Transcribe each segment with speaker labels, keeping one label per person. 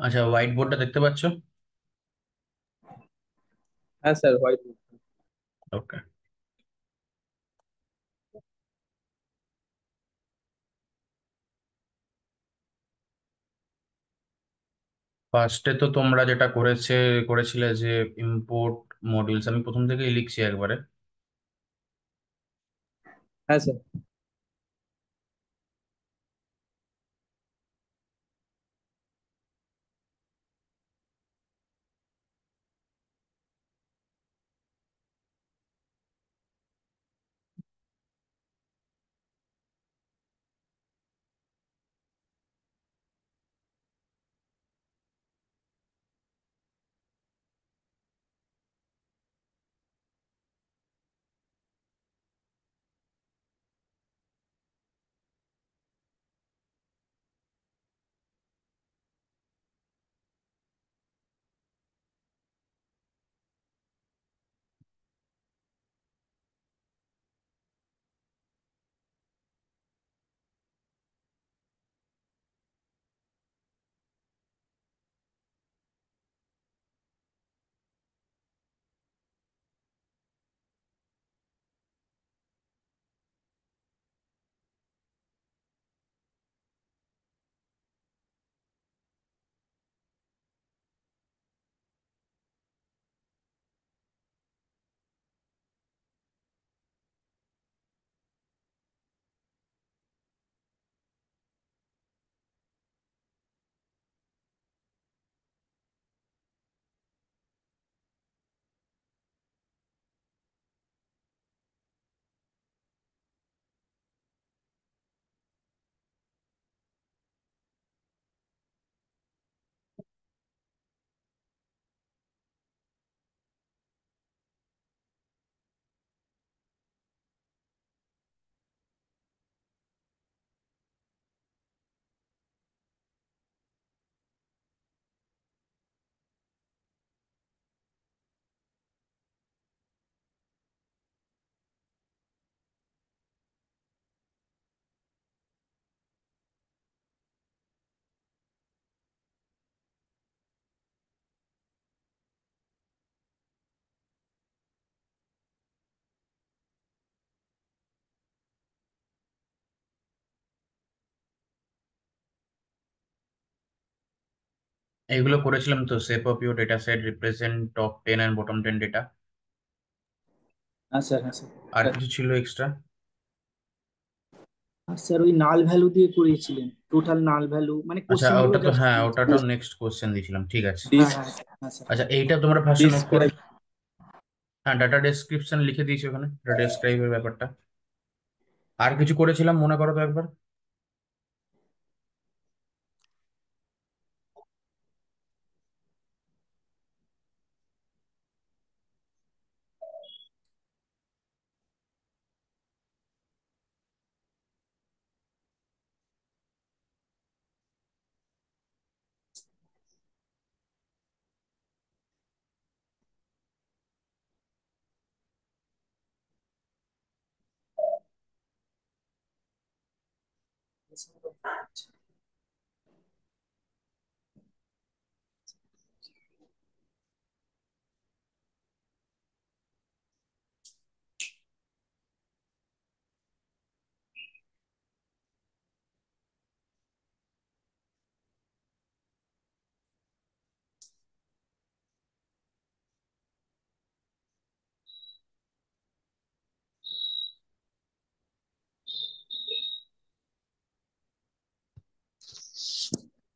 Speaker 1: আচ্ছা, হোয়াইট বোর্ডটা দেখতে পাচ্ছ?
Speaker 2: হ্যাঁ স্যার, হোয়াইট বোর্ড।
Speaker 1: ওকে। ফার্স্টে তো তোমরা যেটা করেছিলে যে ইম্পোর্ট মডিউলস, আমি প্রথম থেকেই লিখছি একবারে।
Speaker 2: হ্যাঁ স্যার।
Speaker 1: এইগুলো করেছিলাম তো, shape of your data set, represent top 10 and bottom 10 data.
Speaker 2: হ্যাঁ স্যার। হ্যাঁ স্যার।
Speaker 1: আর কিছু ছিল এক্সট্রা?
Speaker 2: আর স্যার ওই নাল ভ্যালু দিয়ে করিয়েছিলেন, টোটাল নাল ভ্যালু মানে
Speaker 1: আচ্ছা,
Speaker 2: কোশ্চেন গুলো
Speaker 1: ওটা তো
Speaker 2: জাস্ট।
Speaker 1: হ্যাঁ, ওটা তো নেক্সট কোশ্চেন দিয়েছিলাম, ঠিক আছে।
Speaker 2: হ্যাঁ হ্যাঁ স্যার, হ্যাঁ স্যার।
Speaker 1: আচ্ছা, এইটা তোমরা ফার্স্টে নোট করো।
Speaker 2: ডিসক্রাইব।
Speaker 1: হ্যাঁ, ডাটা ডেসক্রিপশন লিখে দিয়েছি ওখানে, ডাটা ডেসক্রাইবের ব্যাপারটা। আর কিছু করেছিলাম মনে করো তো একবার।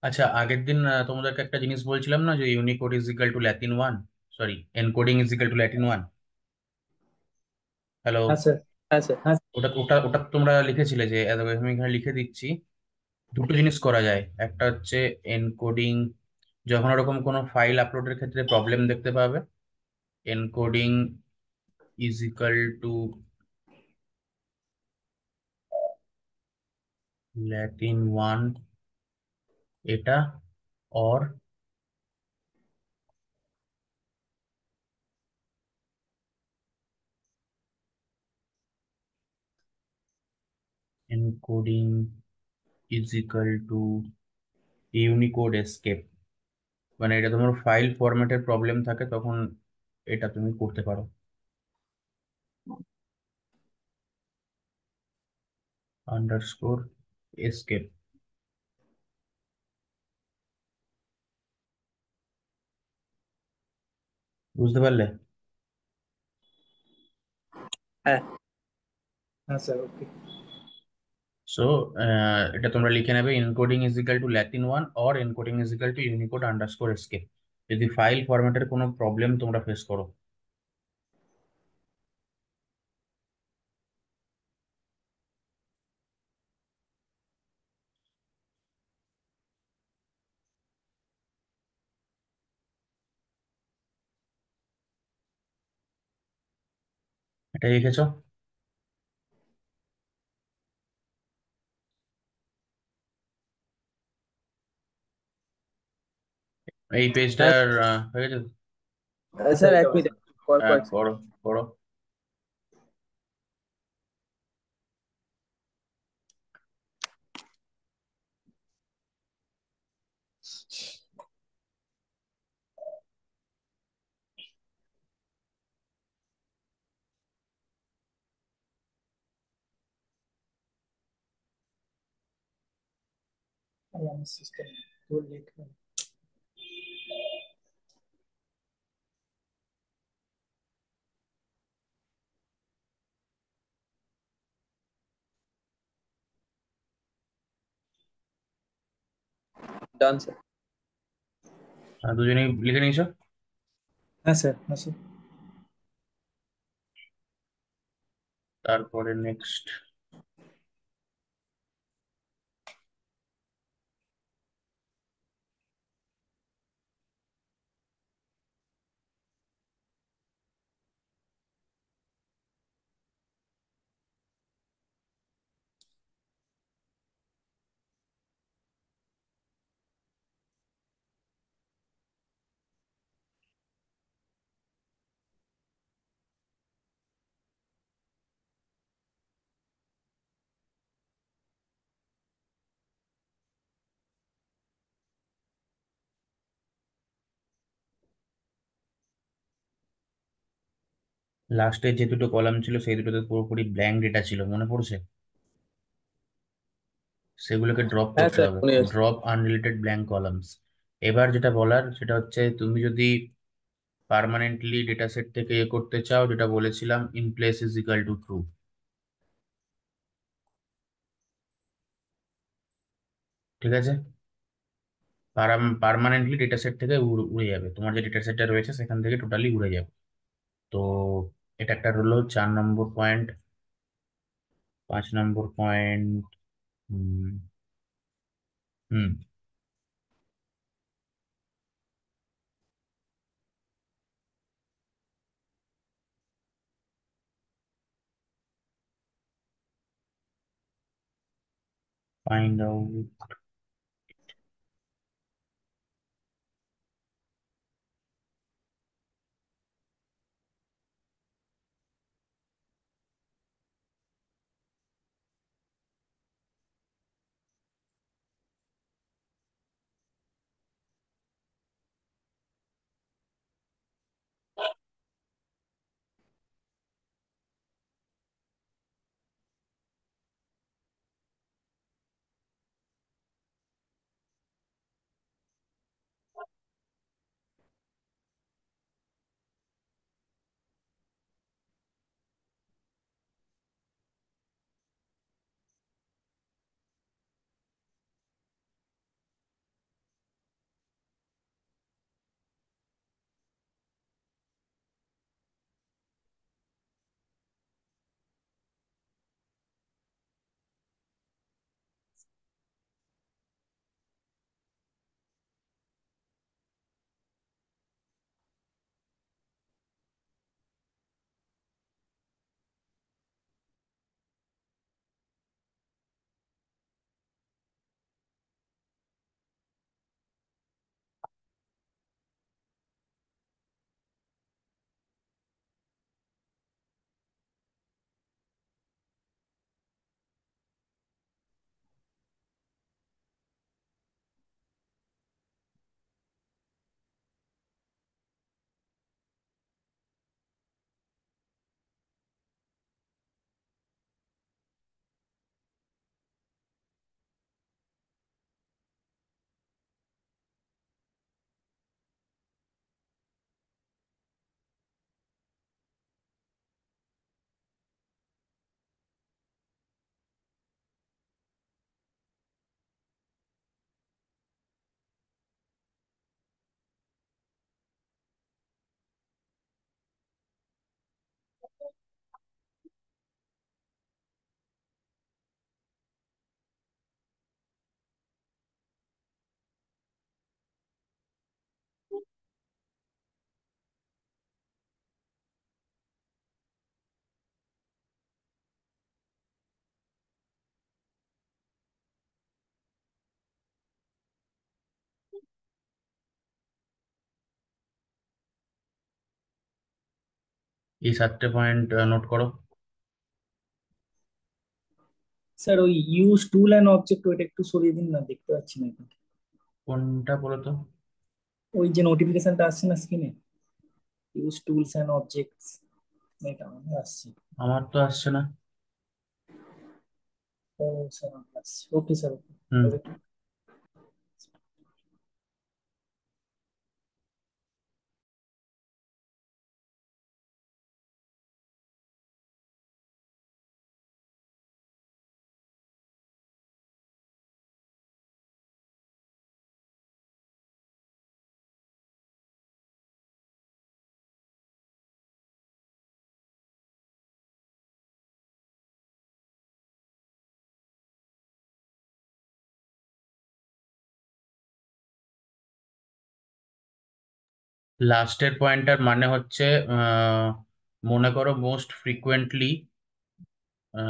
Speaker 1: আচ্ছা, আগের দিন তোমাদেরকে একটা জিনিস বলছিলাম না, যে Unicode is equal to Latin one, sorry, encoding is equal to Latin one. Hello?
Speaker 2: হ্যাঁ স্যার। হ্যাঁ স্যার। হ্যাঁ
Speaker 1: ওটা ওটা ওটা তোমরা লিখেছিলে যে আমি এখানে লিখে দিচ্ছি। দুটো জিনিস করা যায়, একটা হচ্ছে এনকোডিং, যখন ওরকম কোনো ফাইল আপলোডের ক্ষেত্রে প্রবলেম দেখতে পাবে, encoding is equal to Latin one, এটা, or encoding is equal to Unicode escape. মানে এটা তোমার ফাইল ফরম্যাটের প্রবলেম থাকে তখন এটা তুমি করতে পারো। Underscore escape. বুঝতে পারলে?
Speaker 3: হ্যাঁ।
Speaker 2: হ্যাঁ স্যার, ওকে।
Speaker 1: সো এটা তোমরা লিখে নেবে, encoding is equal to Latin one or encoding is equal to Unicode underscore escape, যদি ফাইল ফরম্যাটের কোনো প্রবলেম তোমরা ফেস করো। এটা লিখেছো? এই
Speaker 3: হ্যাঁ
Speaker 1: পেজটার হয়ে গেছে?
Speaker 2: হ্যাঁ স্যার,
Speaker 3: স্যার,
Speaker 2: এটা
Speaker 3: এক
Speaker 2: হয়ে
Speaker 3: মিনিট,
Speaker 2: যাবে।
Speaker 1: হ্যাঁ,
Speaker 3: কয়েক
Speaker 1: করো করো।
Speaker 2: আমার সিস্টেম তো লেট হয়।
Speaker 3: Done sir.
Speaker 1: দুজনেই লিখে নিয়েছো?
Speaker 2: হ্যাঁ স্যার, হ্যাঁ স্যার।
Speaker 1: তারপরে নেক্সট, লাস্টে যে দুটো কলাম ছিল সেই দুটোতে পুরোপুরি ব্ল্যাঙ্ক ডেটা ছিল, মনে পড়ছে? সেগুলোকে ড্রপ
Speaker 3: হ্যাঁ
Speaker 1: করতে
Speaker 3: স্যার,
Speaker 1: হবে,
Speaker 3: মনে আছে।
Speaker 1: Drop unrelated blank columns. এবার যেটা বলার সেটা হচ্ছে, তুমি যদি পার্মানেন্টলি ডেটা সেট থেকে এ করতে চাও, যেটা বলেছিলাম in place is equal two true, ঠিক আছে? পার্মানেন্টলি ডেটা সেট থেকে উড়ে যাবে, তোমার যে ডেটা সেটটা রয়েছে সেখান থেকে টোটালি উড়ে যাবে। তো এটা একটা হলো 4 নম্বর পয়েন্ট। 5 নম্বর পয়েন্ট, হুম হুম ফাইন্ড আউট। এই 7টে পয়েন্ট নোট করো।
Speaker 2: স্যার ওই ইউজ টুল অ্যান্ড অবজেক্ট ওইটা একটু সরিয়ে দিন না, দেখতে পাচ্ছি না এখন।
Speaker 1: কোনটা বলো তো?
Speaker 2: ওই যে নোটিফিকেশনটা আসছে না স্ক্রিনে, ইউজ টুলস অ্যান্ড অবজেক্টস, এটা আমার আসছে।
Speaker 1: আমার তো আসছে না।
Speaker 2: ও স্যার আমার আসছে, ওকে স্যার ওকে।
Speaker 1: হুম।
Speaker 2: এবার
Speaker 1: লাস্টের পয়েন্টটার মানে হচ্ছে আহ, মনে করো মোস্ট ফ্রিকুয়েন্টলি,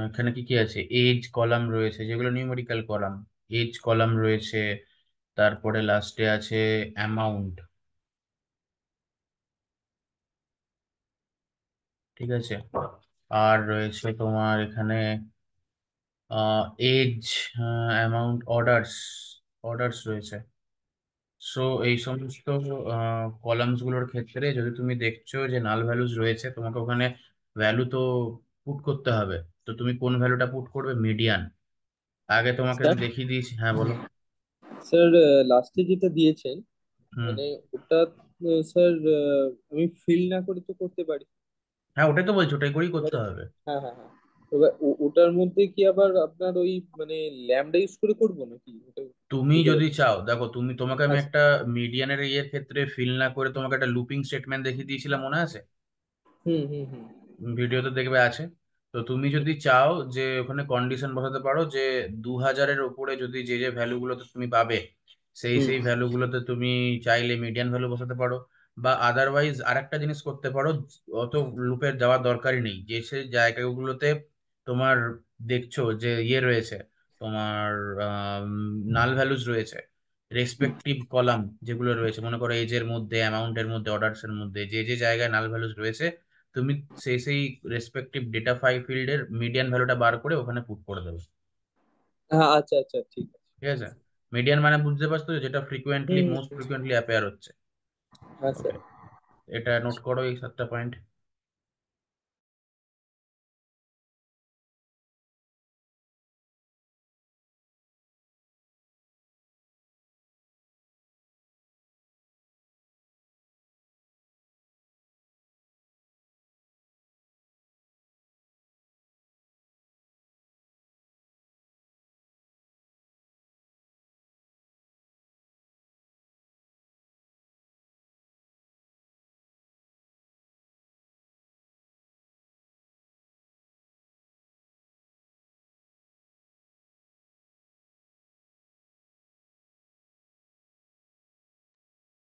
Speaker 1: এখানে কি কি আছে, এজ কলাম রয়েছে যেগুলো নিউমেরিক্যাল কলাম, এজ কলাম রয়েছে, তারপরে লাস্টে আছে অ্যামাউন্ট। ঠিক আছে। আর রয়েছে তোমার এখানে এজ, অ্যামাউন্ট, অর্ডারস, অর্ডারস রয়েছে। সো এই সমস্ত কলামস গুলোর ক্ষেত্রে যদি তুমি দেখছো যে নাল ভ্যালুস রয়েছে, তোমাকে ওখানে ভ্যালু তো পুট করতে হবে। তো তুমি কোন ভ্যালুটা পুট করবে? মিডিয়ান। আগে তোমাকে
Speaker 3: স্যার,
Speaker 1: আমি দেখিয়ে দিয়েছি, হ্যাঁ বলো।
Speaker 3: স্যার লাস্টে যেটা দিয়েছেন,
Speaker 1: হুম।
Speaker 3: মানে ওটা স্যার আমি ফিল না করে তো করতে পারি।
Speaker 1: হ্যাঁ, ওটাই তো বলছি, ওটাই করেই করতে
Speaker 3: এবারে
Speaker 1: হবে।
Speaker 3: হ্যাঁ হ্যাঁ হ্যাঁ, এবার ওটার মধ্যে কি আবার আপনার ওই মানে ল্যামডা ইউজ করে করবো নাকি ওটা?
Speaker 1: তুমি
Speaker 3: বুঝতে
Speaker 1: যদি
Speaker 3: পারছি না।
Speaker 1: চাও, দেখো তুমি, তোমাকে আমি
Speaker 3: আচ্ছা।
Speaker 1: একটা মিডিয়ানের ইয়ের ক্ষেত্রে ফিল না করে তোমাকে একটা লুপিং স্টেটমেন্ট দেখিয়ে দিয়েছিলাম, মনে আছে?
Speaker 3: হুম হুম হুম
Speaker 1: ভিডিওতে দেখবে আছে। তো তুমি যদি চাও যে ওখানে কন্ডিশন বসাতে পারো যে 2000-এর উপরে যদি যে যে ভ্যালুগুলোতে তুমি পাবে, সেই
Speaker 3: হুম
Speaker 1: সেই ভ্যালুগুলোতে তুমি চাইলে মিডিয়ান ভ্যালু বসাতে পারো। বা আদারওয়াইজ আরেকটা জিনিস করতে পারো, অত লুপের যাওয়ার দরকারই নেই, যে সেই জায়গাগুলোতে তোমার দেখছো যে ইয়ে রয়েছে, তোমার নাল ভ্যালুস রয়েছে,
Speaker 3: হুম।
Speaker 1: রেসপেক্টিভ কলাম যেগুলো রয়েছে, মনে করো এজের মধ্যে, অ্যামাউন্টের মধ্যে, অর্ডার্স এর মধ্যে, যে যে জায়গায় নাল ভ্যালুস রয়েছে, তুমি সেই সেই রেসপেক্টিভ ডেটা ফাইল ফিল্ডের মিডিয়ান ভ্যালুটা বার করে ওখানে পুট করে দেবে।
Speaker 3: হ্যাঁ, আচ্ছা আচ্ছা, ঠিক আছে।
Speaker 1: ঠিক আছে। মিডিয়ান মানে বুঝতে পারছো তো, যেটা ফ্রিকোয়েন্টলি,
Speaker 3: হুম
Speaker 1: মোস্ট
Speaker 3: হুম, হুম।
Speaker 1: ফ্রিকোয়েন্টলি অ্যাপেয়ার হচ্ছে।
Speaker 3: হ্যাঁ
Speaker 1: ওকে,
Speaker 3: স্যার।
Speaker 1: এটা নোট করো এই 7টা পয়েন্ট।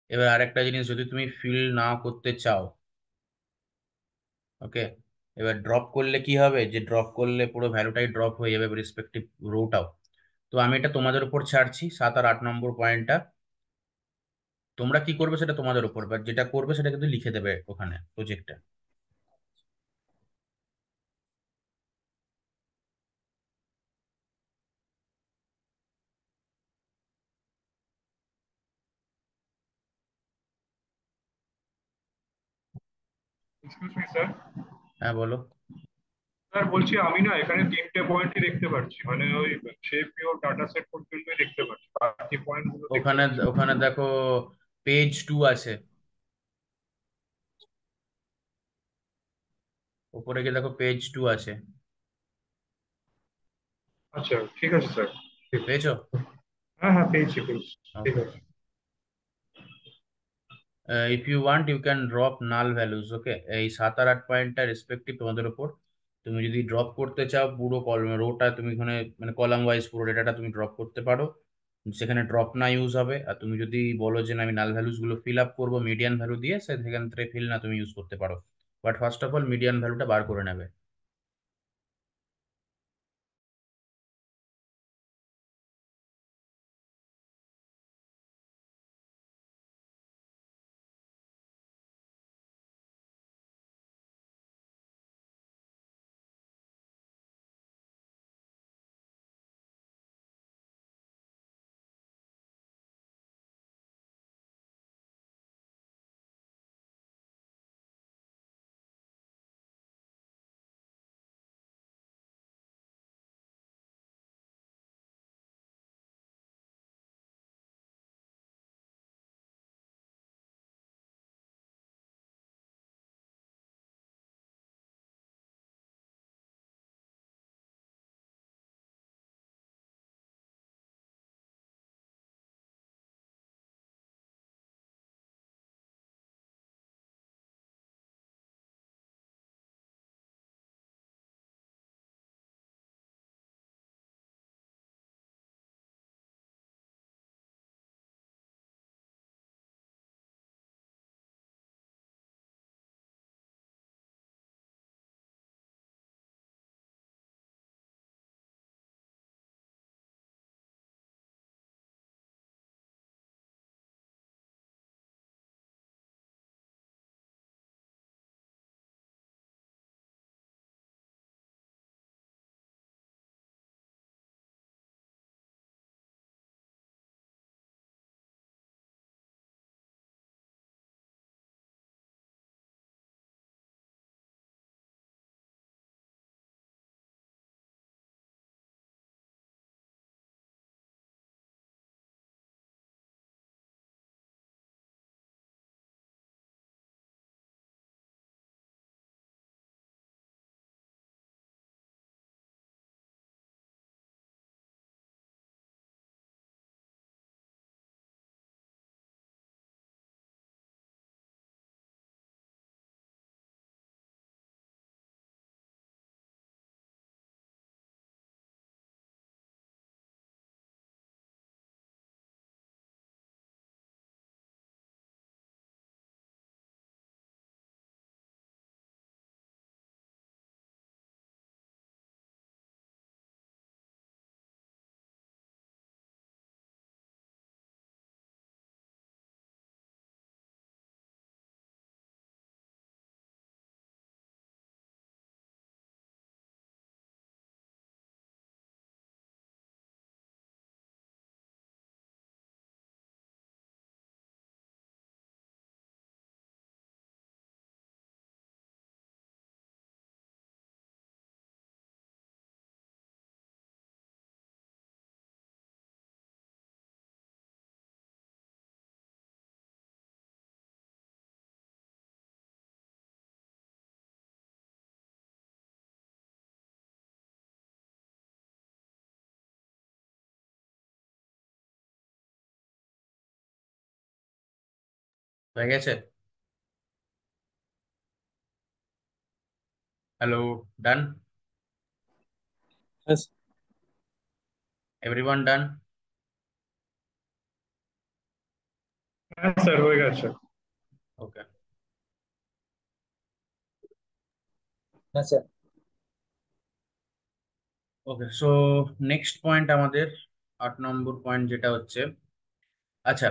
Speaker 1: এবার আরেকটা জিনিস, যদি তুমি ফিল না করতে চাও, ওকে, এবার ড্রপ করলে কি হবে, যে ড্রপ করলে পুরো ভ্যালুটাই ড্রপ হয়ে যাবে, রেসপেক্টিভ রোটাও। তো আমি এটা তোমাদের উপর ছাড়ছি, 7 আর 8 নম্বর পয়েন্টটা। তোমরা কি করবে সেটা তোমাদের উপর, বাট যেটা করবে সেটা কিন্তু লিখে দেবে ওখানে প্রজেক্টে।
Speaker 4: Excuse me sir.
Speaker 1: হ্যাঁ বলো।
Speaker 4: স্যার বলছি আমি না এখানে 3টে পয়েন্টই দেখতে পাচ্ছি, মানে ওই শেপ ইওর ডাটা সেট পর্যন্তই দেখতে পাচ্ছি, বাকি পয়েন্ট গুলো দেখতে
Speaker 1: ওখানে,
Speaker 4: পাচ্ছি না।
Speaker 1: ওখানে দেখো পেজ 2 আছে, উপরে গিয়ে দেখো পেজ 2 আছে।
Speaker 4: আচ্ছা ঠিক আছে স্যার, ঠিক আছে।
Speaker 1: পেয়েছো?
Speaker 4: হ্যাঁ হ্যাঁ, পেয়েছি পেয়েছি, ঠিক
Speaker 1: ওকে।
Speaker 4: আছে।
Speaker 1: If you want you can drop null values, okay. এই 7 আর 8 পয়েন্টটা রেসপেক্টিভ তোমাদের উপর। তুমি যদি ড্রপ করতে চাও পুরো কলম রোটা, তুমি এখানে মানে কলাম ওয়াইজ পুরো ডেটাটা তুমি ড্রপ করতে পারো, সেখানে ড্রপ না ইউজ হবে। আর তুমি যদি বলো যে না, আমি নাল ভ্যালুস গুলো ফিল আপ করবো মিডিয়ান ভ্যালু দিয়ে, সেখান থেকে ফিল না তুমি ইউজ করতে পারো। But first of all median ভ্যালুটা বার করে নেবে। হয়ে গেছে? হ্যালো, ডান?
Speaker 3: হ্যাঁ
Speaker 1: এভরিওয়ান ডান?
Speaker 4: হ্যাঁ স্যার, হয়ে গেছে।
Speaker 1: ওকে।
Speaker 2: হ্যাঁ স্যার।
Speaker 1: ওকে, সো নেক্সট পয়েন্ট আমাদের 8 নম্বর পয়েন্ট যেটা হচ্ছে, আচ্ছা,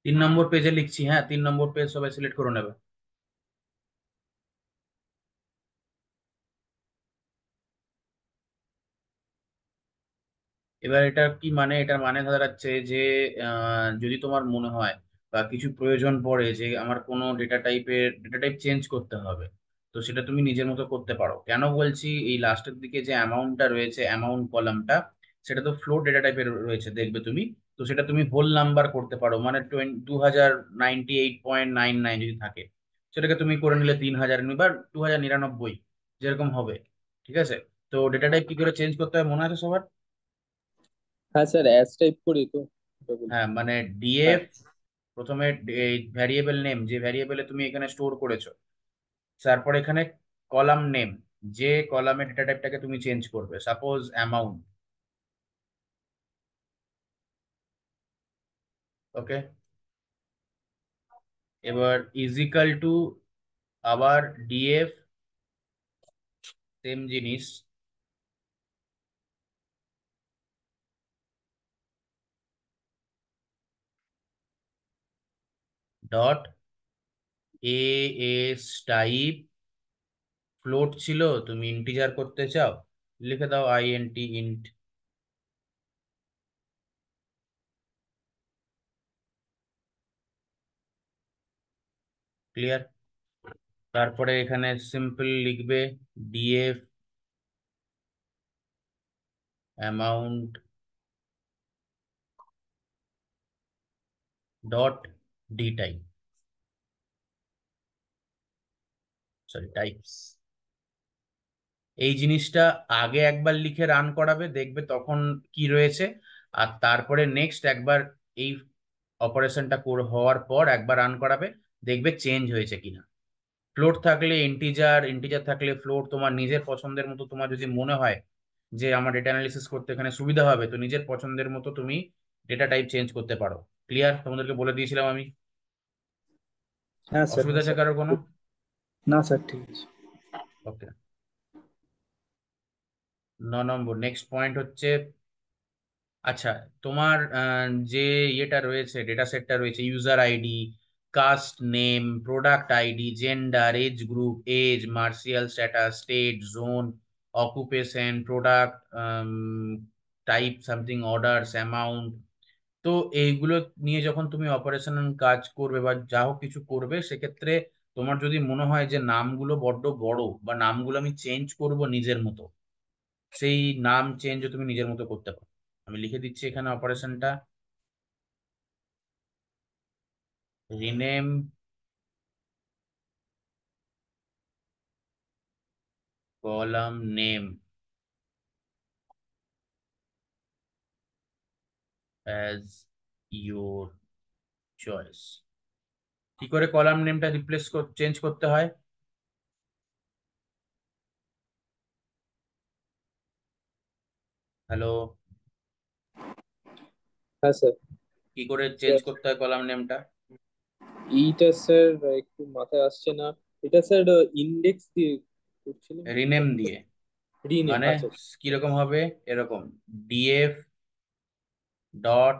Speaker 1: 3 নম্বর পেজে লিখছি, হ্যাঁ 3 নম্বর পেজ সবাই সিলেক্ট করে নেবে। এবার এটা কি মানে, এটার মানে দাঁড়াচ্ছে যে যদি তোমার মনে হয় বা কিছু প্রয়োজন পড়ে যে আমার কোনো ডেটা টাইপ চেঞ্জ করতে হবে, তো সেটা তুমি নিজের মতো করতে পারো। কেন বলছি, এই লাস্টের দিকে যে অ্যামাউন্টটা রয়েছে, অ্যামাউন্ট কলামটা, সেটা তো ফ্লোট ডেটা টাইপের রয়েছে দেখবে তুমি। তো সেটা তুমি হোল নাম্বার করতে পারো, মানে 2098.99 যদি থাকে, সেটাকে তুমি করে নিলে 3000 বা 2099 যেরকম হবে। ঠিক আছে? তো ডেটা টাইপ কি করে চেঞ্জ করতে হয় মনে আছে সবার?
Speaker 3: হ্যাঁ স্যার, অ্যাজ টাইপ করি তো, ওটা বলছি।
Speaker 1: হ্যাঁ, মানে
Speaker 3: হ্যাঁ
Speaker 1: ডিএফ, প্রথমে এই ভ্যারিয়েবল নেম, যে ভ্যারিয়েবলে তুমি এখানে স্টোর করেছো, তারপর এখানে কলাম নেম, যে কলামে ডেটা টাইপটাকে তুমি চেঞ্জ করবে, সাপোজ অ্যামাউন্ট। ওকে, এবার ইজিক্যাল টু আবার ডিএফ, সেম জিনিস, dot as type, float ছিল, তুমি ইন্টিজার করতে চাও, লিখে দাও আইএনটি ইন্ট। ক্লিয়ার? তারপরে এখানে সিম্পল লিখবে DF amount dot D type, sorry types. এই জিনিসটা আগে একবার লিখে রান করাবে, দেখবে তখন কি রয়েছে, আর তারপরে নেক্সট একবার এই অপারেশনটা হওয়ার পর একবার রান করাবে, দেখবে চেঞ্জ হয়েছে কিনা। ফ্লোট থাকলে ইন্টিজার, ইন্টিজার থাকলে ফ্লোট, তোমার নিজের পছন্দের মতো, তোমার যদি মনে হয় যে আমার ডেটা অ্যানালিসিস করতে এখানে সুবিধা হবে, তো নিজের পছন্দের মতো তুমি ডেটা টাইপ চেঞ্জ করতে পারো। ক্লিয়ার? তোমাদেরকে বলে দিয়েছিলাম আমি।
Speaker 2: হ্যাঁ স্যার।
Speaker 1: অসুবিধা
Speaker 2: হ্যাঁ
Speaker 1: আছে
Speaker 2: স্যার।
Speaker 1: কারো কোনো?
Speaker 2: না স্যার, ঠিক আছে।
Speaker 1: ওকে, 9 নম্বর নেক্সট পয়েন্ট হচ্ছে, আচ্ছা, তোমার যে ইয়েটা রয়েছে, ডেটা সেটটা রয়েছে, user ID, cust name, product ID, gender, age group, age, marital status, state, zone, occupation, product type, something, orders, amount. তো এইগুলো নিয়ে যখন তুমি অপারেশনাল কাজ করবে বা যা হোক কিছু করবে, সেক্ষেত্রে তোমার যদি মনে হয় যে নামগুলো বড্ড বড়, বা নামগুলো আমি চেঞ্জ করব নিজের মতো, সেই নাম চেঞ্জও তুমি নিজের মতো করতে পারো। আমি লিখে দিচ্ছি এখানে অপারেশনটা, rename column name as your choice. কি করে কলাম নেমটা চেঞ্জ করতে হয়? হ্যালো,
Speaker 3: হ্যাঁ স্যার।
Speaker 1: কি করে চেঞ্জ
Speaker 3: স্যার
Speaker 1: করতে হয় কলাম নেমটা?
Speaker 3: এইটা স্যার একটু মাথায় আসছে না। এটা স্যার ইন্ডেক্স দিয়ে করছিলেন না এটা?
Speaker 1: রিনেম দিয়ে।
Speaker 3: রিনেম,
Speaker 1: মানে
Speaker 3: আচ্ছা।
Speaker 1: কিরকম হবে, এরকম, ডিএফ ডট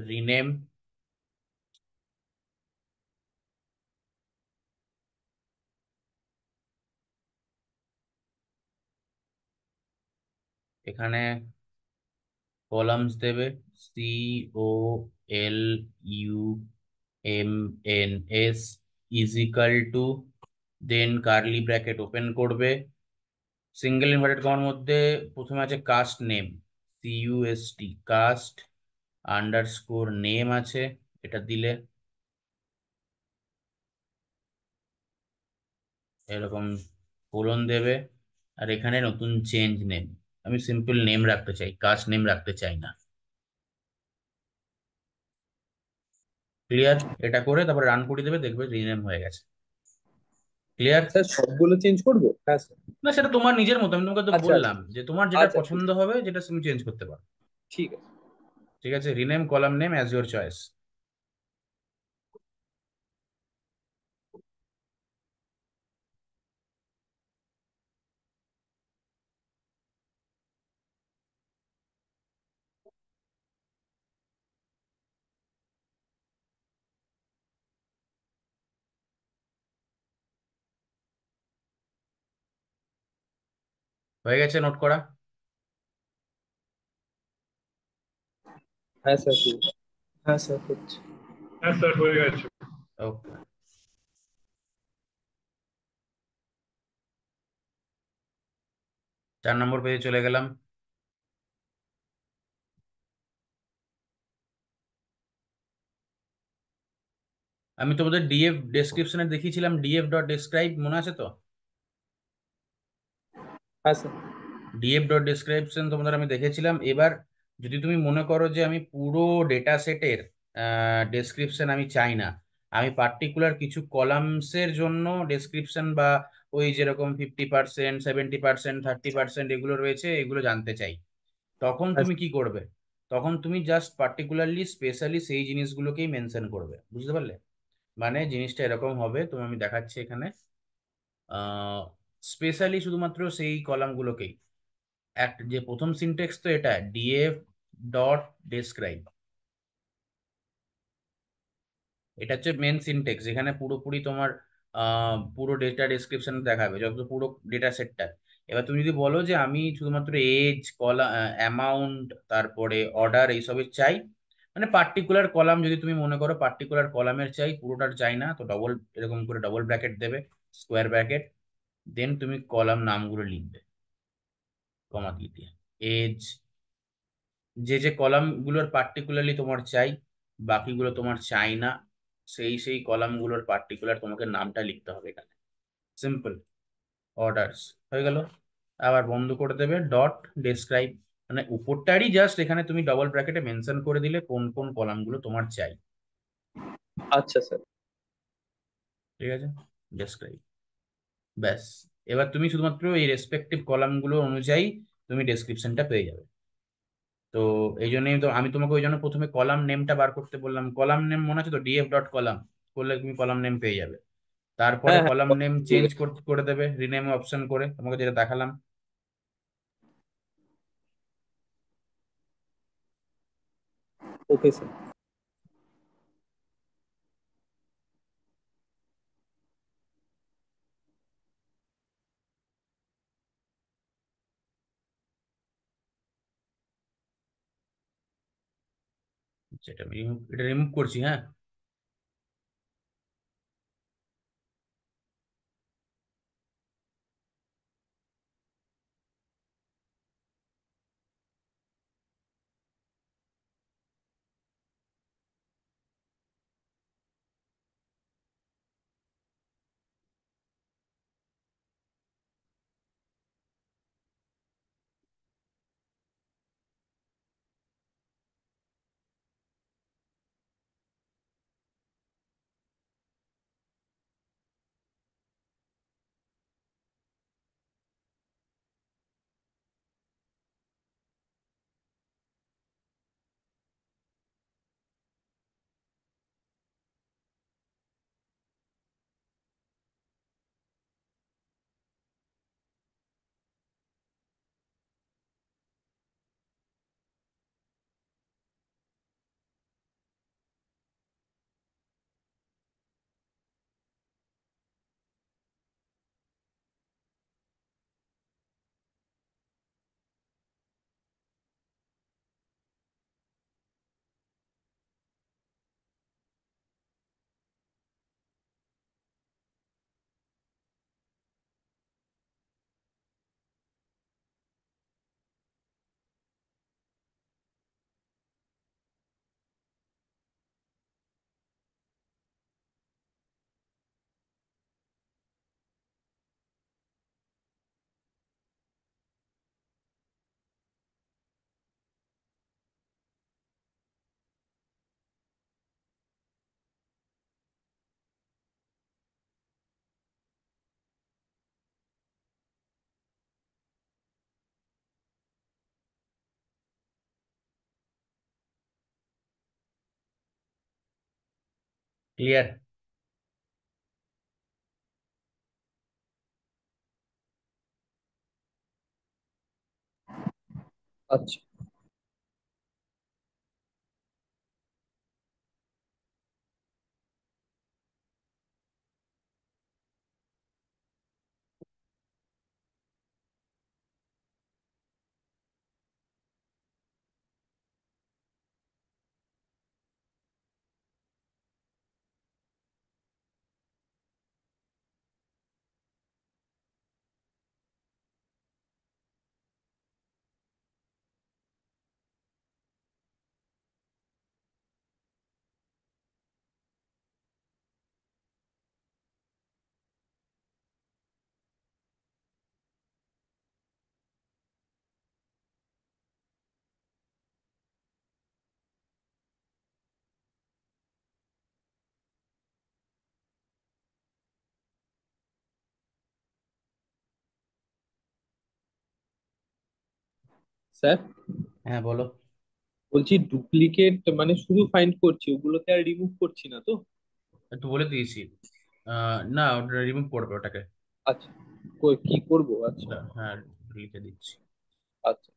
Speaker 1: রিনেম, এখানে কলামস দেবে, COLUMNS, is equal to, then curly bracket open করবে, সিঙ্গেল ইনভার্টেড কমার মধ্যে প্রথমে আছে cust name, CUST, cust underscore name আছে, এটা দিলে এরকম কোলন দেবে। আর এখানে নতুন চেঞ্জ নেম, আমি সিম্পল নেম রাখতে চাই, কাস্ট নেম রাখতে চাই না। ক্লিয়ার? এটা করে তারপরে রান করে দেবে, দেখবে রিনেম হয়ে গেছে। ক্লিয়ার?
Speaker 3: স্যার সবগুলো চেঞ্জ করবো? হ্যাঁ স্যার।
Speaker 1: না, সেটা তোমার নিজের মতো, আমি তোমাকে তো
Speaker 3: আচ্ছা আচ্ছা
Speaker 1: বললাম যে তোমার যেটা
Speaker 3: আচ্ছা, ঠিক
Speaker 1: পছন্দ হবে যেটা তুমি চেঞ্জ করতে পারো।
Speaker 3: ঠিক আছে।
Speaker 1: ঠিক আছে, rename column name as your choice. হয়ে গেছে নোট করা?
Speaker 3: হ্যাঁ স্যার, ঠিক আছে। হ্যাঁ স্যার, করছি।
Speaker 4: হ্যাঁ স্যার, হয়ে গেছে।
Speaker 1: ওকে, 4 নম্বর পেজে চলে গেলাম। আমি তোমাদের ডিএফ ডেসক্রিপশনে দেখিয়েছিলাম, DF.describe, মনে আছে তো?
Speaker 3: হ্যাঁ স্যার।
Speaker 1: DF.description তোমাদের আমি দেখেছিলাম। এবার যদি তুমি মনে করো যে আমি পুরো ডেটা সেটের ডেসক্রিপশন আমি চাই না, আমি পার্টিকুলার কিছু কলামসের জন্য ডেসক্রিপশন বা ওই যেরকম 50%, 70%, 30% এগুলো রয়েছে, এগুলো জানতে চাই, তখন তুমি
Speaker 3: আচ্ছা
Speaker 1: কি করবে? তখন তুমি জাস্ট পার্টিকুলারলি স্পেশালি সেই জিনিসগুলোকেই মেনশন করবে, বুঝতে পারলে? মানে জিনিসটা এরকম হবে, তুমি, আমি দেখাচ্ছি এখানে, স্পেশালি শুধুমাত্র সেই কলামগুলোকেই। যে প্রথম সিনটেক্স তো এটা, DF.describe, এটা হচ্ছে মেন সিনটেক্স, যেখানে পুরোপুরি তোমার পুরো ডেটা ডেসক্রিপশন দেখাবে, যত পুরো ডেটা সেটটা। এবার তুমি যদি বলো যে আমি শুধুমাত্র এজ, কলাম, অ্যামাউন্ট, তারপরে অর্ডার এইসবের চাই, মানে পার্টিকুলার কলাম যদি তুমি মনে করো পার্টিকুলার কলামের চাই, পুরোটার চাই না, তো ডবল এরকম করে ডবল ব্র্যাকেট দেবে, স্কোয়ার ব্র্যাকেট, দেন তুমি কলাম নামগুলো লিখবে কমা দিয়ে, এজ, যে যে কলামগুলোর পার্টিকুলারলি তোমার চাই, বাকিগুলো তোমার চাই না, সেই সেই কলামগুলোর পার্টিকুলার তোমাকে নামটা লিখতে হবে এখানে। সিম্পল, অর্ডারস, হয়ে গেল। আবার বন্ধ করে দেবে ডট ডেসক্রাইব, মানে উপরটারই জাস্ট এখানে তুমি ডবল ব্র্যাকেটে মেনশন করে দিলে কোন কোন কলামগুলো তোমার চাই।
Speaker 3: আচ্ছা স্যার।
Speaker 1: ঠিক আছে, ডেসক্রাইব, ব্যাস। এবার তুমি শুধুমাত্র এই রেসপেক্টিভ কলামগুলো অনুযায়ী তুমি ডেসক্রিপশনটা পেয়ে যাবে। তো এই জন্যই তো আমি তোমাকে ওই জন্য প্রথমে কলাম নেমটা বার করতে বললাম। কলাম নেম মনে আছে তো, DF.column করলে তুমি কলাম নেম পেয়ে যাবে। তারপরে
Speaker 3: হ্যাঁ হ্যাঁ,
Speaker 1: কলাম নেম
Speaker 3: ঠিক
Speaker 1: চেঞ্জ
Speaker 3: আছে।
Speaker 1: করে দেবে রিনেম অপশন করে, তোমাকে যেটা দেখালাম।
Speaker 3: Okay sir.
Speaker 1: যেটা আমি এটা রিমুভ করছি, হ্যাঁ। ক্লিয়ার?
Speaker 3: আচ্ছা স্যার,
Speaker 1: হ্যাঁ বলো।
Speaker 3: বলছি ডুপ্লিকেট মানে শুধু ফাইন্ড করছি, ওগুলোকে আর রিমুভ করছি না তো?
Speaker 1: একটু বলে দিয়েছি। না, ওটা রিমুভ করবে ওটাকে।
Speaker 3: আচ্ছা, কি করব? আচ্ছা
Speaker 1: হ্যাঁ, লিখে দিচ্ছি।
Speaker 3: আচ্ছা।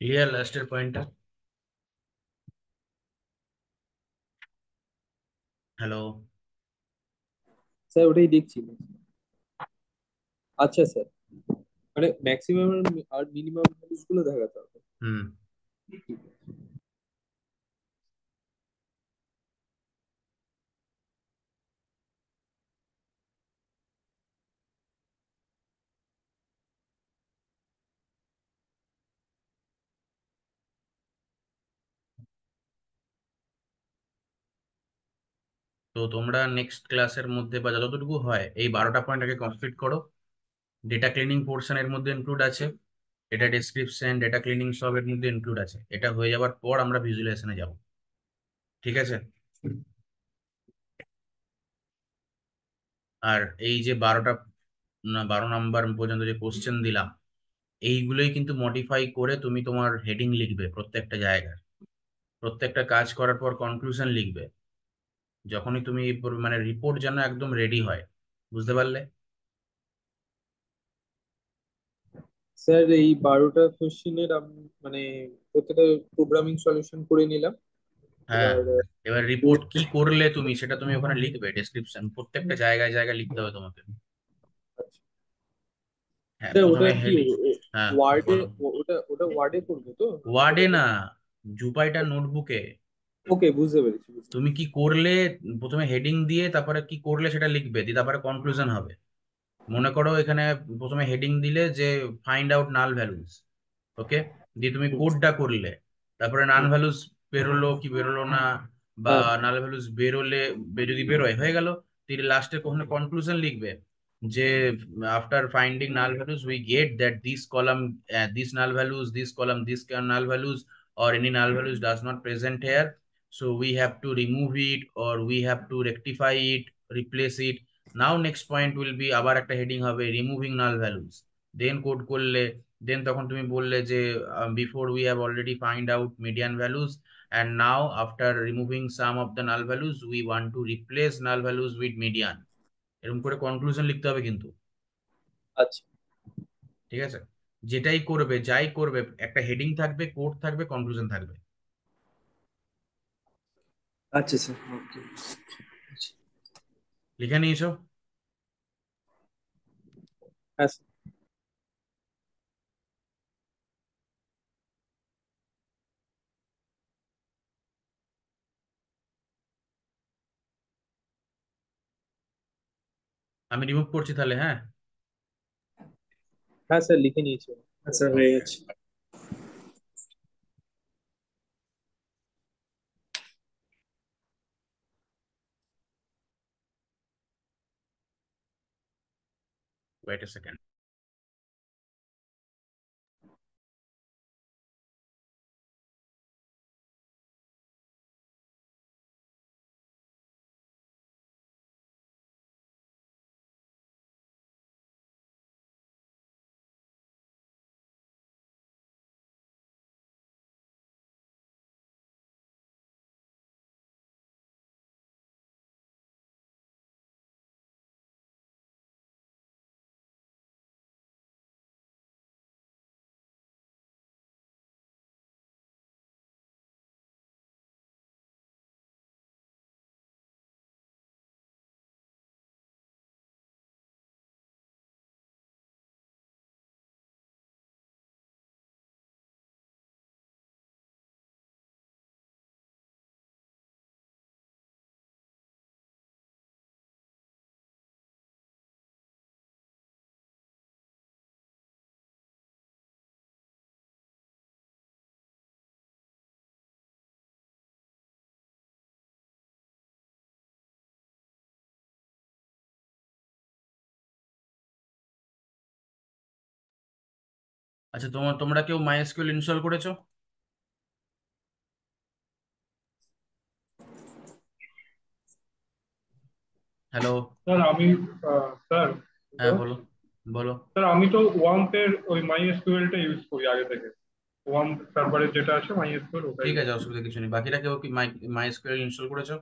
Speaker 1: ক্লিয়ার লাস্টের পয়েন্টটা? হ্যালো?
Speaker 3: স্যার ওটাই দেখছি। আচ্ছা স্যার, মানে ম্যাক্সিমাম আর মিনিমাম ভ্যালুস গুলো দেখাতে হবে।
Speaker 1: হুম। তো তোমরা নেক্সট ক্লাসের মধ্যে বা যতটুকু হয় এই 12টা পয়েন্ট আগে কমপ্লিট করো। ডেটা ক্লিনিং পোর্শন এর মধ্যে ইনক্লুড আছে, ডেটা ডেসক্রিপশন, ডেটা ক্লিনিং সব এর মধ্যে ইনক্লুড আছে। এটা হয়ে যাওয়ার পর আমরা ভিজুয়ালাইজেশনে যাব। ঠিক আছে? আর এই যে 12 নাম্বার পর্যন্ত যে কোশ্চেন দিলাম, এইগুলোই কিন্তু মডিফাই করে তুমি তোমার হেডিং লিখবে প্রত্যেকটা জায়গায়, প্রত্যেকটা কাজ করার পর কনক্লুশন লিখবে, যখনই তুমি মানে রিপোর্ট যেন একদম রেডি হয়। বুঝতে পারলে?
Speaker 3: স্যার এই 12টা কোশ্চেনের মানে প্রত্যেকটা প্রোগ্রামিং সলিউশন করে নিলাম।
Speaker 1: হ্যাঁ,
Speaker 3: এবার
Speaker 1: এবার রিপোর্ট কি করলে তুমি সেটা তুমি ওখানে লিখবে, ডেসক্রিপশন প্রত্যেকটা জায়গায় জায়গায় লিখতে হবে তোমাকে। হ্যাঁ,
Speaker 3: স্যার ওটা
Speaker 1: প্রথমে
Speaker 3: কি
Speaker 1: হেডিং। হ্যাঁ,
Speaker 3: ওয়ার্ডে,
Speaker 1: বলো।
Speaker 3: ওটা ওটা ওয়ার্ডে করবো তো?
Speaker 1: ওয়ার্ডে না, জুপাইটার নোটবুকে।
Speaker 3: ওকে, বুঝতে পেরেছি, বুঝতে
Speaker 1: তুমি
Speaker 3: পেরেছি।
Speaker 1: কি করলে, প্রথমে হেডিং দিয়ে তারপরে কি করলে সেটা লিখবে, দিয়ে তারপরে কনক্লুশন হবে। মনে করো এখানে প্রথমে হেডিং দিলে যে ফাইন্ড আউট নাল ভ্যালুস, ওকে, দিয়ে তুমি
Speaker 3: হুম,
Speaker 1: কোডটা করলে, তারপরে নাল
Speaker 3: হুম,
Speaker 1: ভ্যালুস বেরোলো কি বেরোলো না, বা
Speaker 3: হ্যাঁ,
Speaker 1: নাল ভ্যালুস বেরোলে যদি বেরোয় হয়ে গেল, তিনি লাস্টে কখনো কনক্লুশন লিখবে যে after finding null values we get that this column, this null values, this column, this null values or any null values does not present here, so we have to remove it or we have to rectify it, replace it. Now next point will be, আবার একটা heading হবে removing নাল values, দেন code করলে, দেন তখন তুমি বললে যে before we have already find out median values and now after removing some of the null values we want to replace null values with median. এরকম করে কনক্লুশন লিখতে হবে কিন্তু।
Speaker 3: আচ্ছা,
Speaker 1: ঠিক আছে? যেটাই করবে যাই করবে একটা হেডিং থাকবে, কোড থাকবে, কনক্লুশন থাকবে।
Speaker 2: আচ্ছা স্যার, ওকে।
Speaker 1: লিখে নিয়েছো?
Speaker 3: হ্যাঁ স্যার।
Speaker 1: আমি রিমুভ করছি তাহলে, হ্যাঁ।
Speaker 3: হ্যাঁ স্যার, লিখে নিয়েছি।
Speaker 2: আচ্ছা, হয়ে
Speaker 1: ওকে,
Speaker 2: গেছে।
Speaker 1: Wait a second. আচ্ছা, তোমরা কেউ মাইএসকিউএল ইনস্টল করেছো? হ্যালো।
Speaker 4: স্যার আমি স্যার
Speaker 1: হ্যাঁ, বলো বলো।
Speaker 4: স্যার আমি তো ওয়াম্পের ওই মাই এসকিউএলটা ইউজ করি আগে থেকে। ওয়াম্প সার্ভারে যেটা আছে মাই এসকিউএল ওটা
Speaker 1: ঠিক
Speaker 4: ইউজ
Speaker 1: আছে,
Speaker 4: করি।
Speaker 1: অসুবিধা কিছু নেই। বাকিরা কেউ কি মাইএসকিউএল ইনস্টল করেছো?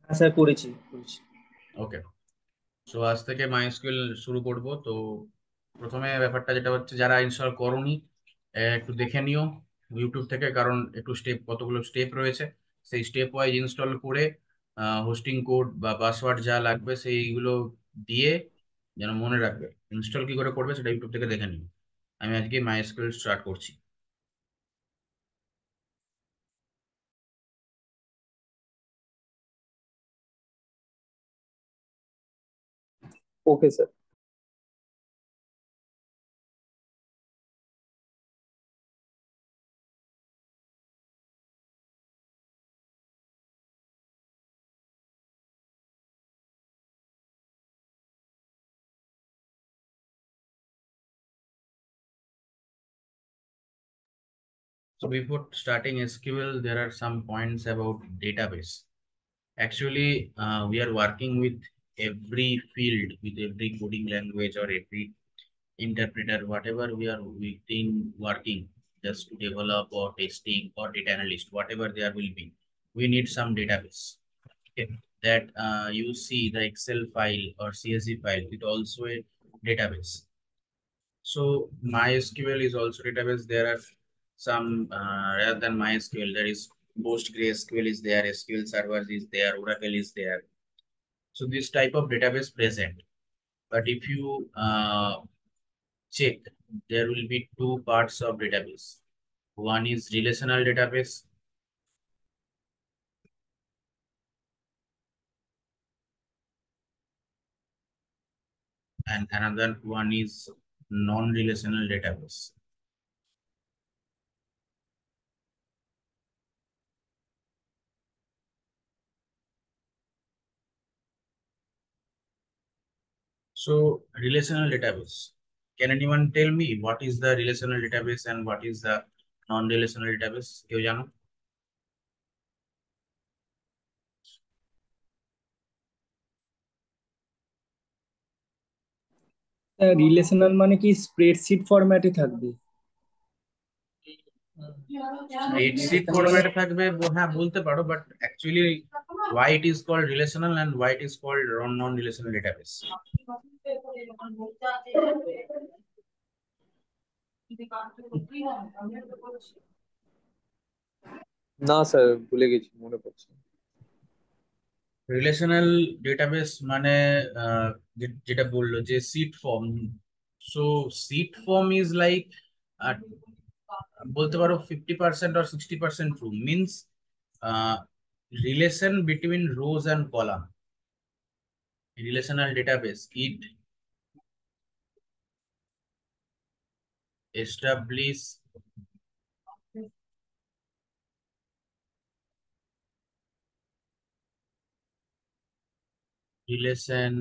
Speaker 2: হ্যাঁ স্যার, করেছি করেছি।
Speaker 1: ওকে, সো আজ থেকে মাইএসকিউএল শুরু করব। তো প্রথমে ব্যাপারটা যেটা হচ্ছে, যারা ইনস্টল করোনি একটু দেখে নিও ইউটিউব থেকে, কারণ একটু স্টেপ, কতগুলো স্টেপ রয়েছে, সেই স্টেপ ওয়াইজ ইনস্টল করে হোস্টিং কোড বা পাসওয়ার্ড যা লাগবে সেইগুলো দিয়ে যেন মনে রাখবে। ইনস্টল কি করে করবে সেটা ইউটিউব থেকে দেখে নিও। আমি আজকে মাইএসকিউএল স্টার্ট করছি।
Speaker 3: Okay sir.
Speaker 1: So before starting SQL, there are some points about database. Actually, we are working with every field, with every coding language or every interpreter, whatever we are within working just to develop or testing or data analyst, whatever there will be, we need some database. Okay. That you see the Excel file or CSV file, it also a database. So MySQL is also database. There are some rather than MySQL, there is PostgreSQL is there, SQL servers is there, Oracle is there. So this type of database present. But if you check, there will be two parts of database. One is relational database, and another one is non-relational database. So relational database. Can anyone tell me what is the relational database and what is the non-relational database? কেউ জানো?
Speaker 2: Relational মানে কি spreadsheet ফরম্যাটে থাকবে?
Speaker 1: Spreadsheet
Speaker 2: Relational মানে
Speaker 1: ফরম্যাটে থাকবে, হ্যাঁ বলতে পারো, but actually why it is called relational and why it is called non-relational database?
Speaker 3: না স্যার, ভুলে গেছি, মনে পড়ছে না।
Speaker 1: রিলেশনাল ডেটাবেস মানে যেটা বললো যে sheet form. So sheet form is like বলতে পারো 50% or 60% true, means relation between rows and column. Relational database it establish relation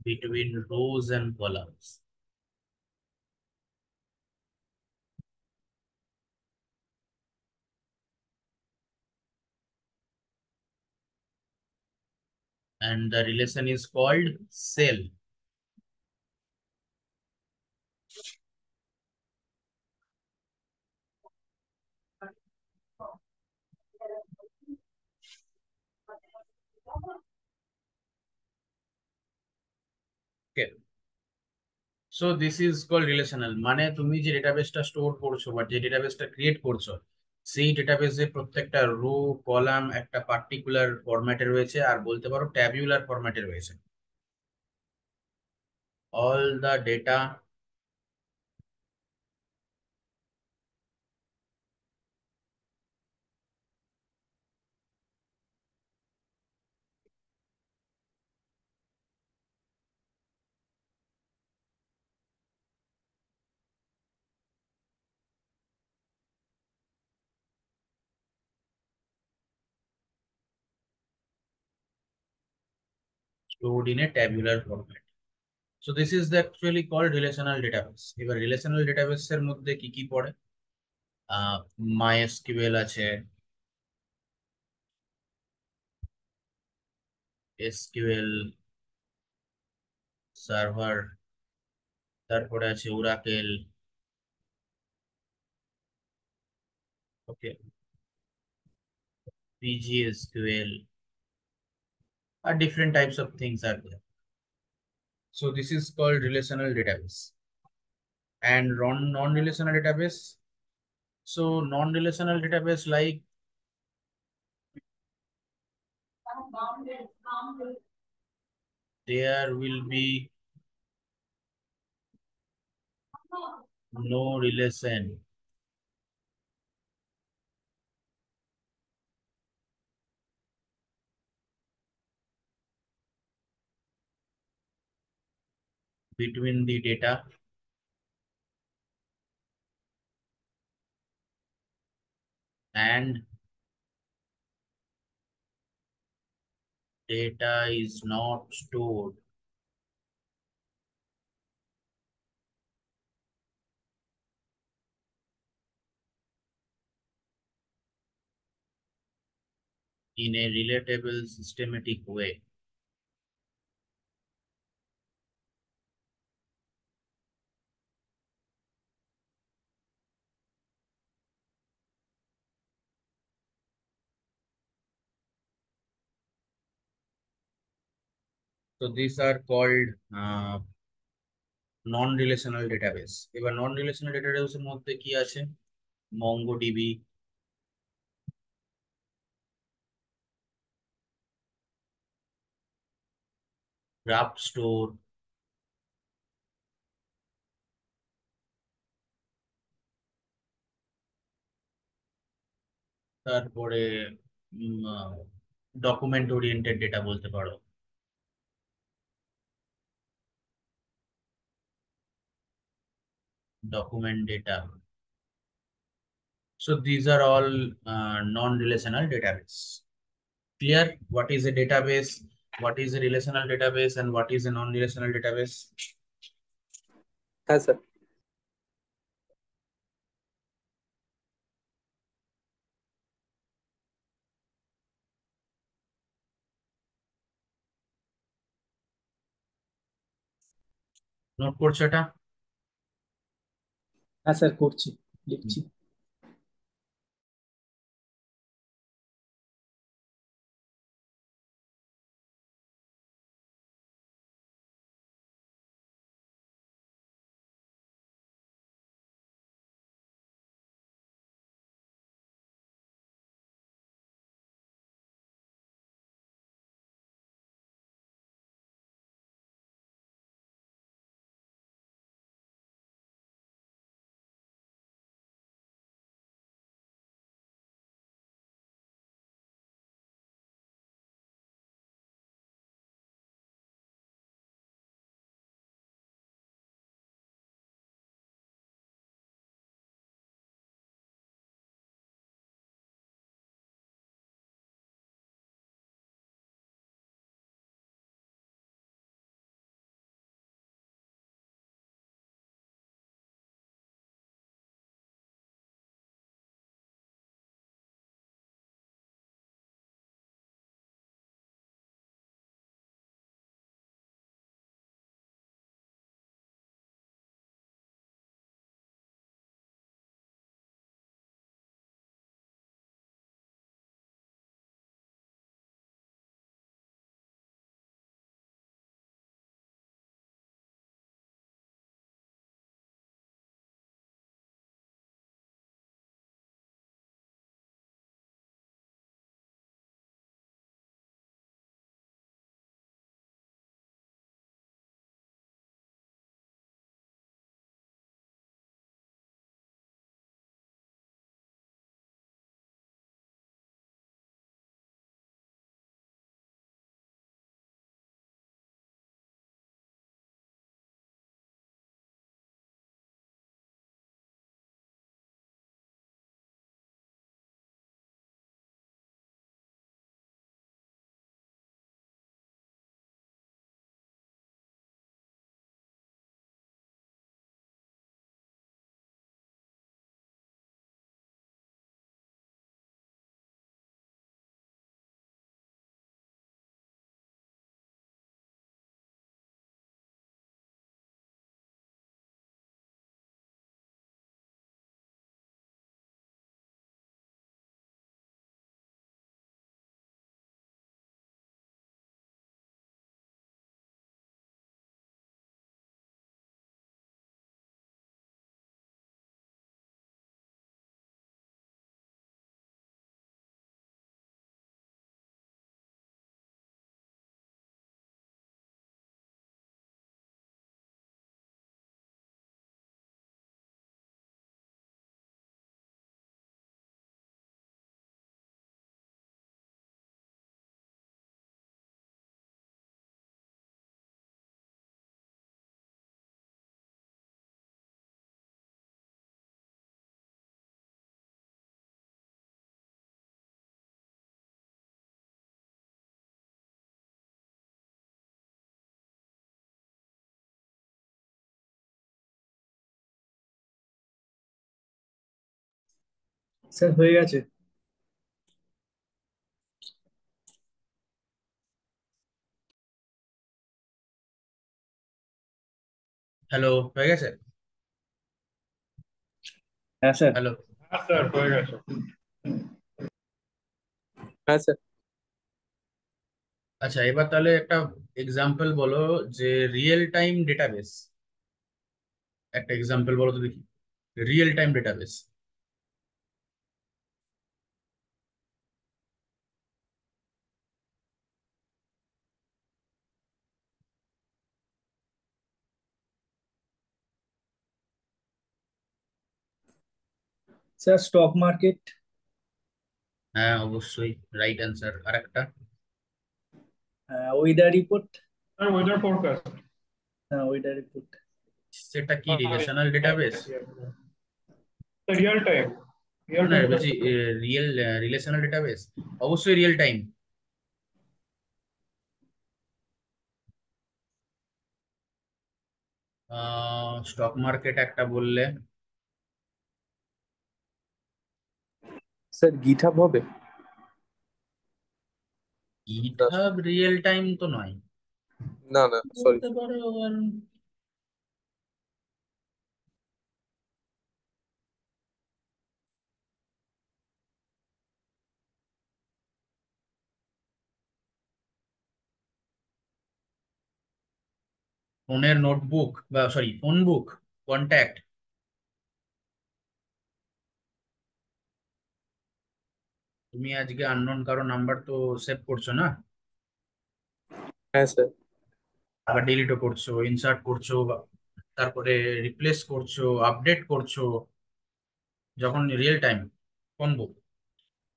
Speaker 1: between rows and columns. And the relation is called cell. Okay. So this is called relational, মানে তুমি যে ডেটাবেসটা store করছো বা যে ডেটাবেসটা create করছো, সেই ডেটাবেসে প্রত্যেকটা rho column একটা পার্টিকুলার ফরম্যাটে রয়েছে, আর বলতে পারো ট্যাবুলার ফরম্যাটে রয়েছে। All the data stored in a tabular format. So this is the actually called relational database. এবার রিলেশনাল ডেটাবেস এর মধ্যে কি কি পড়ে? MySQL আছে, SQL সার্ভার, তারপরে আছে ওরাকেল, ওকে, PGSQL, আর different types of things are there. So this is called relational database. And non-relational database. So non-relational database like there will be no relation between the data and data is not stored in a relatable systematic way. So these are called non relational database. এবার নন relational ডেটাবেসের মধ্যে কি আছে? MongoDB, graph store, তারপরে document oriented data বলতে পারো, document data. So these are all non-relational database. Clear? What is a database? What is a relational database and what is a non-relational database?
Speaker 3: হ্যাঁ sir.
Speaker 1: Note করছো এটা?
Speaker 2: হ্যাঁ sir, করছি, লিখছি। Sir হয়ে গেছে।
Speaker 1: হ্যালো, হয়ে গেছে?
Speaker 2: হ্যাঁ স্যার।
Speaker 1: হ্যালো।
Speaker 4: হ্যাঁ স্যার, হয়ে গেছে।
Speaker 3: হ্যাঁ স্যার।
Speaker 1: আচ্ছা, এবার তাহলে একটা এক্সাম্পল বলো, যে রিয়েল টাইম ডেটাবেস, একটা এক্সাম্পল বলো তো দেখি, real time database.
Speaker 2: Sir stock market.
Speaker 1: হ্যাঁ, অবশ্যই রাইট অ্যান্সার। আর একটা?
Speaker 2: Weather report.
Speaker 4: আর ওয়েদার ফোরকাস্ট।
Speaker 2: হ্যাঁ, ওয়েদার রিপোর্ট।
Speaker 1: সেটা কি relational database?
Speaker 4: Real time, real
Speaker 1: না,
Speaker 4: টাইম
Speaker 1: বলছি রিয়েল রিলেশনাল ডেটাবেস, অবশ্যই রিয়েল টাইম। স্টক মার্কেট একটা বললে।
Speaker 3: স্যার গিটহাব হবে? না
Speaker 1: গিটহাব রিয়েল টাইম তো নয়।
Speaker 3: না না, সরি।
Speaker 1: বলতে পারো ফোনের নোটবুক, বা সরি ফোন বুক, কন্ট্যাক্ট। তুমি আজকে আননোন কারো নাম্বার তো সেভ করছো না?
Speaker 3: হ্যাঁ স্যার।
Speaker 1: আবার ডিলিটও করছো, ইনসার্ট করছো, তারপরে রিপ্লেস করছো, আপডেট করছো, যখন রিয়েল টাইম ফোন বুক।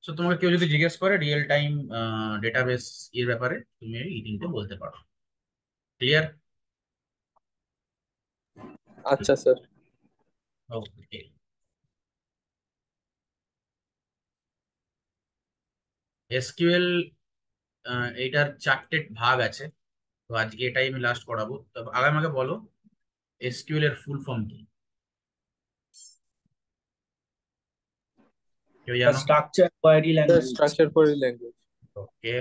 Speaker 1: তো তোমাকে কেউ যদি জিজ্ঞেস করে রিয়েল টাইম ডেটাবেস এর ব্যাপারে, তুমি এই তিনটে বলতে পারো। ক্লিয়ার?
Speaker 3: আচ্ছা স্যার।
Speaker 1: ওকে। এসকিউএল, এইটার চারটে ভাগ আছে, তো আজকে এটাই আমি লাস্ট করাবো। তো আগে আমাকে বলো, এসকিউএল এর ফুল ফর্ম কি? কেউ জানো?
Speaker 2: Structure query
Speaker 3: sir
Speaker 2: language.
Speaker 3: Structure query language.
Speaker 1: Okay.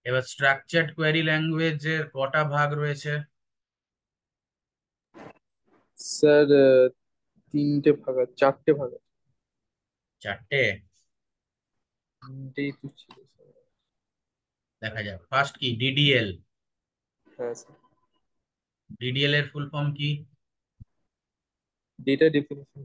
Speaker 1: এবার স্ট্রাকচার্ড কোয়েরি ল্যাঙ্গুয়েজের কটা ভাগ রয়েছে?
Speaker 3: স্যার তিনটে ভাগ চারটে ভাগ আছে।
Speaker 1: চারটে?
Speaker 3: তিনটেই তো ছিল স্যার।
Speaker 1: দেখা যাক। ফার্স্ট কি? ডিডিএল।
Speaker 3: হ্যাঁ স্যার।
Speaker 1: ডিডিএল এর ফুল ফর্ম কি?
Speaker 3: Data definition.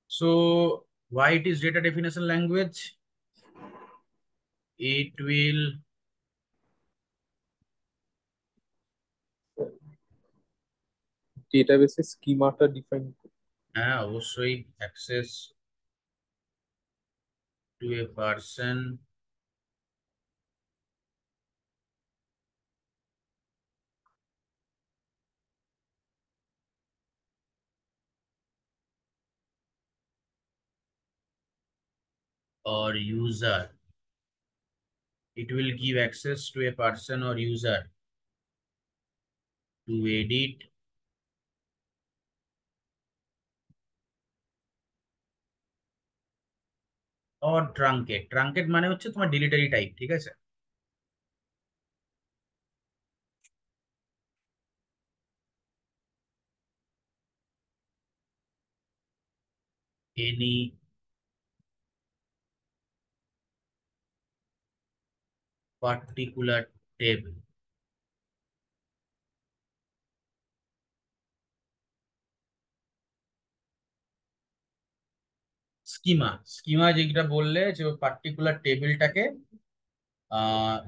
Speaker 1: So why it is data definition language? It will
Speaker 3: ডেটাবেসের স্কিমাটা ডিফাইন।
Speaker 1: হ্যাঁ অবশ্যই, access to a person or user. It will give access to a person or user to edit or truncate. Truncate মানে হচ্ছে তোমার ডিলিটারি type, ঠিক আছে? Any particular table. Schema, schema যেটা বললে যে পার্টিকুলার টেবিলটাকে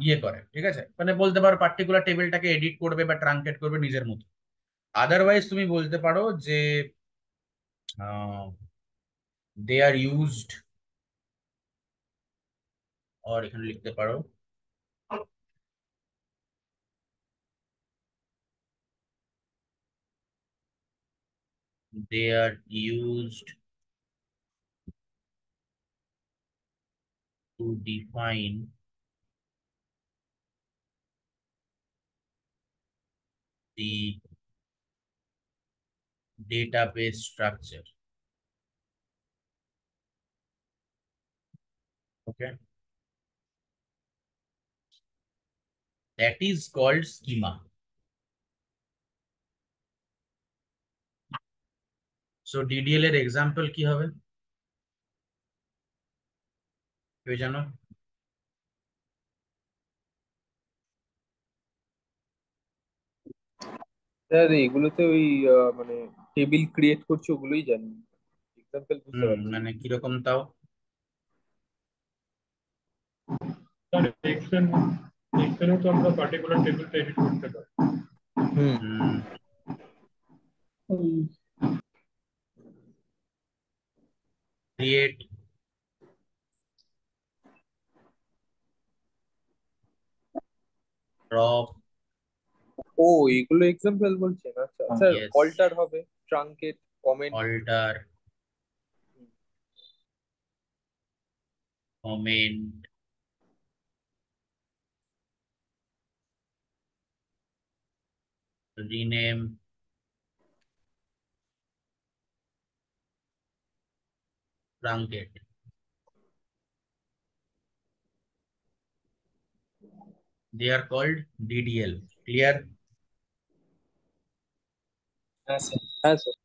Speaker 1: ইয়ে করে, ঠিক আছে, মানে বলতে পারো পার্টিকুলার টেবিলটাকে এডিট করবে বা ট্রাঙ্কেট করবে নিজের মতো। আদারওয়াইজ তুমি বলতে পারো যে দে আর ইউজড, আর এখানে লিখতে পারো they are used to define the database structure. Okay, that is called schema. So DDL এর এক্সাম্পল কি হবে কেউ জানো?
Speaker 3: স্যার এগুলোতে ওই মানে টেবিল ক্রিয়েট করছে ওগুলোই জানি, এক্সাম্পল বুঝতে পারছি না।
Speaker 1: মানে কিরকম তাও?
Speaker 4: তাহলে এক্সেলও তো আমরা পার্টিকুলার টেবিলটা এডিট করতে পারি।
Speaker 3: হুম।
Speaker 1: ক্রিয়েট ড্রপ,
Speaker 3: ও এগুলো এক্সাম্পল বলছেন, আচ্ছা স্যার।
Speaker 1: ইয়েস,
Speaker 3: অল্টার হবে, truncate, comment.
Speaker 1: Alter, comment, rename, truncate, they are called DDL. Clear?
Speaker 2: হ্যাঁ স্যার।
Speaker 3: হ্যাঁ স্যার।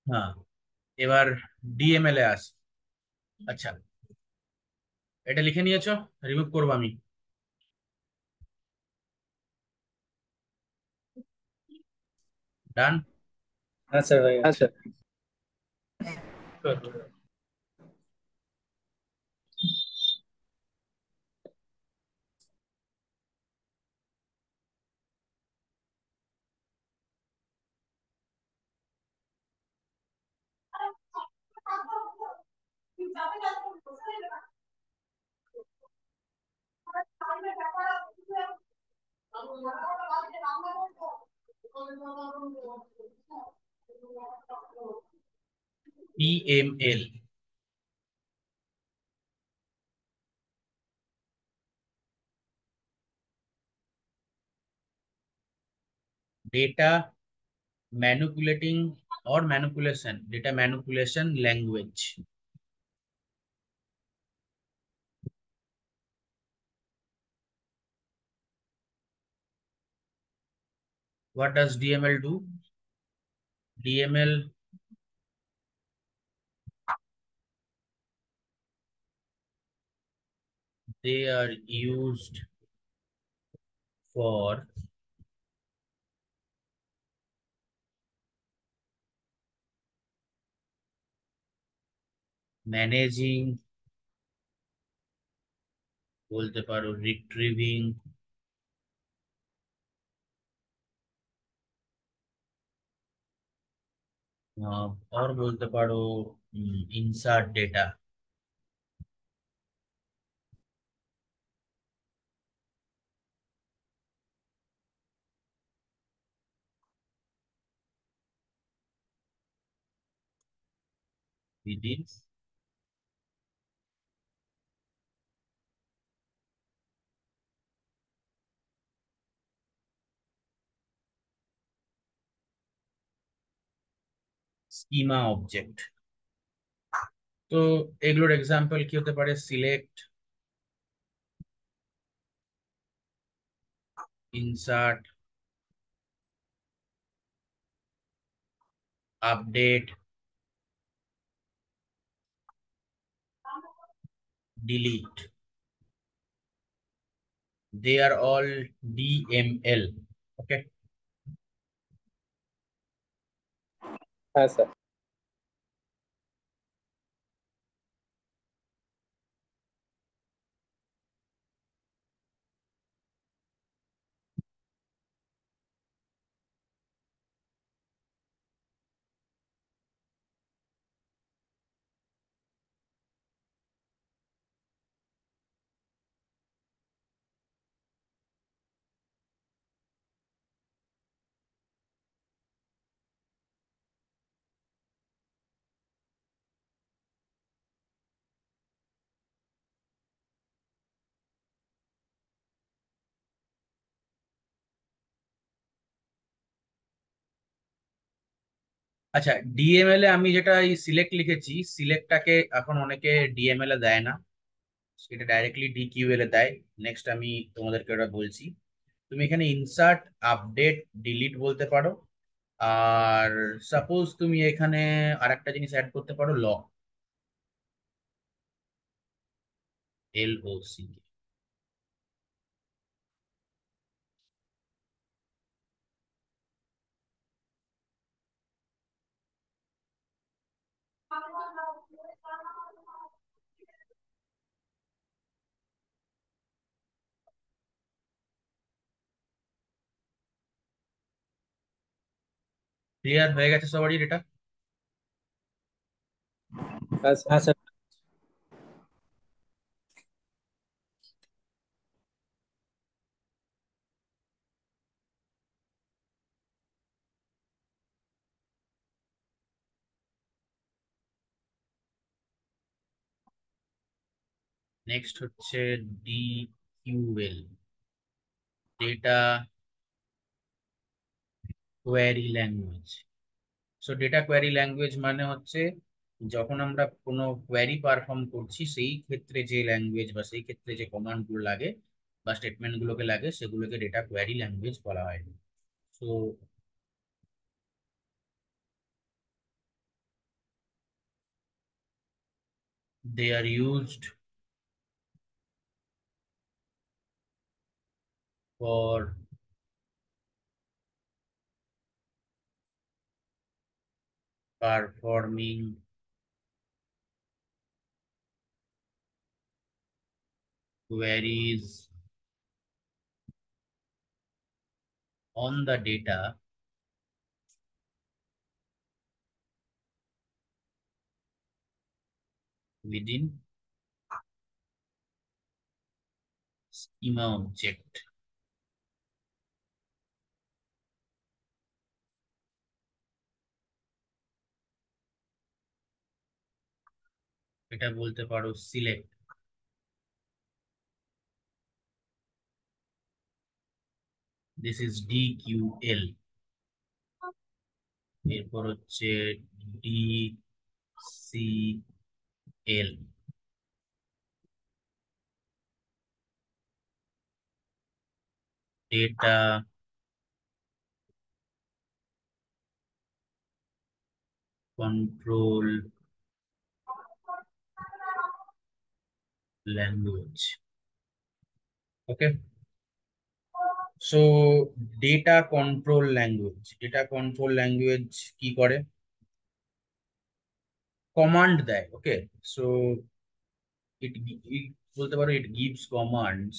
Speaker 1: হ্যাঁ, এবার ডিএমএল এ আসি। আচ্ছা, এটা লিখে নিয়েছো? রিমুভ করবো আমি। ডান?
Speaker 2: হ্যাঁ স্যার হয়ে
Speaker 3: হ্যাঁ
Speaker 2: গেছে।
Speaker 3: Sir.
Speaker 1: DML, data manipulating or manipulation, data manipulation language. What does DML do? DML they are used for managing, বলতে পারো retrieving, or বলতে পারো insert data. within schema object. তো এগুলোর এক্সাম্পল কি হতে পারে? Select, insert, update, delete, they are all DML. Okay,
Speaker 3: হ্যাঁ স্যার।
Speaker 1: আচ্ছা, ডিএমএল এ আমি যেটা এই সিলেক্ট লিখেছি, সিলেক্টটাকে এখন অনেকে ডিএমএল এ দেয় না, সেটা ডাইরেক্টলি ডিকিউএল এ দেয়। নেক্সট আমি তোমাদেরকে ওটা বলছি। তুমি এখানে ইনসার্ট, আপডেট, ডিলিট বলতে পারো। আর সাপোজ তুমি এখানে আরেকটা জিনিস অ্যাড করতে পারো, লক, LOC। ক্লিয়ার হয়ে গেছে সবারই এটা?
Speaker 3: হ্যাঁ স্যার।
Speaker 2: হ্যাঁ স্যার।
Speaker 1: নেক্সট হচ্ছে DQL, data query language. So data query language মানে হচ্ছে যখন আমরা কোনো কোয়ারি পারফর্ম করছি, সেই ক্ষেত্রে যে ল্যাঙ্গুয়েজ বা সেই ক্ষেত্রে যে কমান্ড গুলো লাগে বা স্টেটমেন্ট গুলোকে লাগে, সেগুলোকে ডেটা কোয়ারি ল্যাঙ্গুয়েজ বলা হয়। So they are used for performing queries on the data within schema object। এটা বলতে পারো সিলেক্ট। This is ডিকিউএল। এরপর হচ্ছে ডিসিএল, ডেটা কন্ট্রোল ল্যাঙ্গুয়েজ। ওকে, সো ডেটা কন্ট্রোল ল্যাঙ্গুয়েজ কি করে? কমান্ড দেয়। ওকে, সো ইট বলতে পারো it gives commands,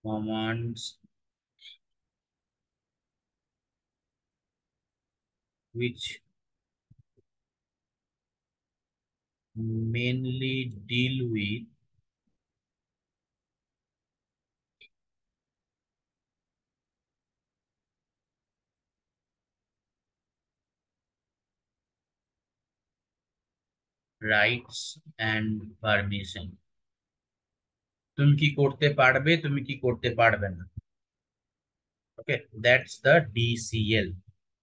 Speaker 1: commands which mainly deal with rights and permission। তুমি কি করতে পারবে, তুমি কি করতে পারবে না। Okay, that's the DCL,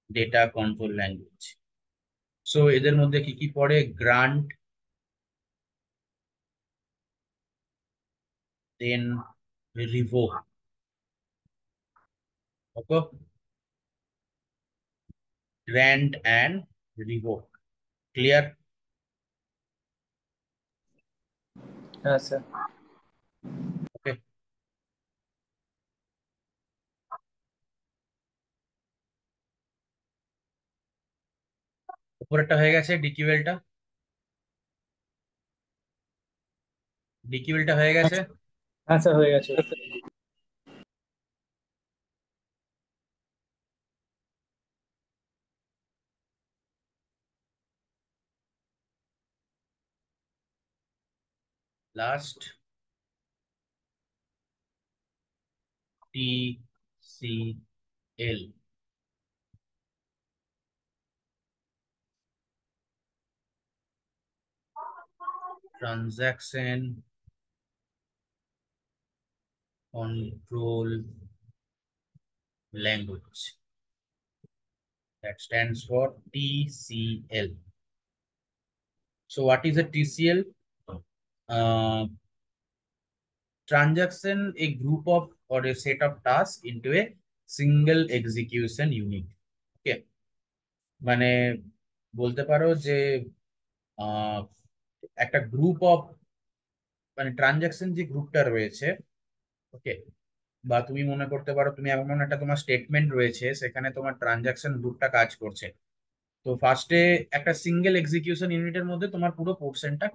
Speaker 1: data control language. So এদের মধ্যে কি কি পড়ে? Grant, then revoke. Okay, grant and revoke. Clear?
Speaker 2: হ্যাঁ স্যার।
Speaker 1: ওকে, উপরেরটা হয়ে গেছে, ডিকিউএলটা। ডিকিউএলটা হয়ে গেছে।
Speaker 2: হ্যাঁ স্যার, হয়ে গেছে।
Speaker 1: Last TCL, transaction control language, that stands for TCL. So what is a TCL? uh, Transaction a group of or a set of tasks into a single execution unit. ওকে, মানে বলতে পারো যে আহ, একটা গ্রুপ অফ, মানে transaction যে গ্রুপটা রয়েছে, ওকে, বা তুমি মনে করতে পারো তুমি এমন একটা তোমার স্টেটমেন্ট রয়েছে, সেখানে তোমার ট্রানজাকশন গ্রুপটা কাজ করছে। তো ফার্স্টে একটা সিঙ্গেল এক্সিকিউশন ইউনিটের মধ্যে তোমার পুরো পোর্শনটা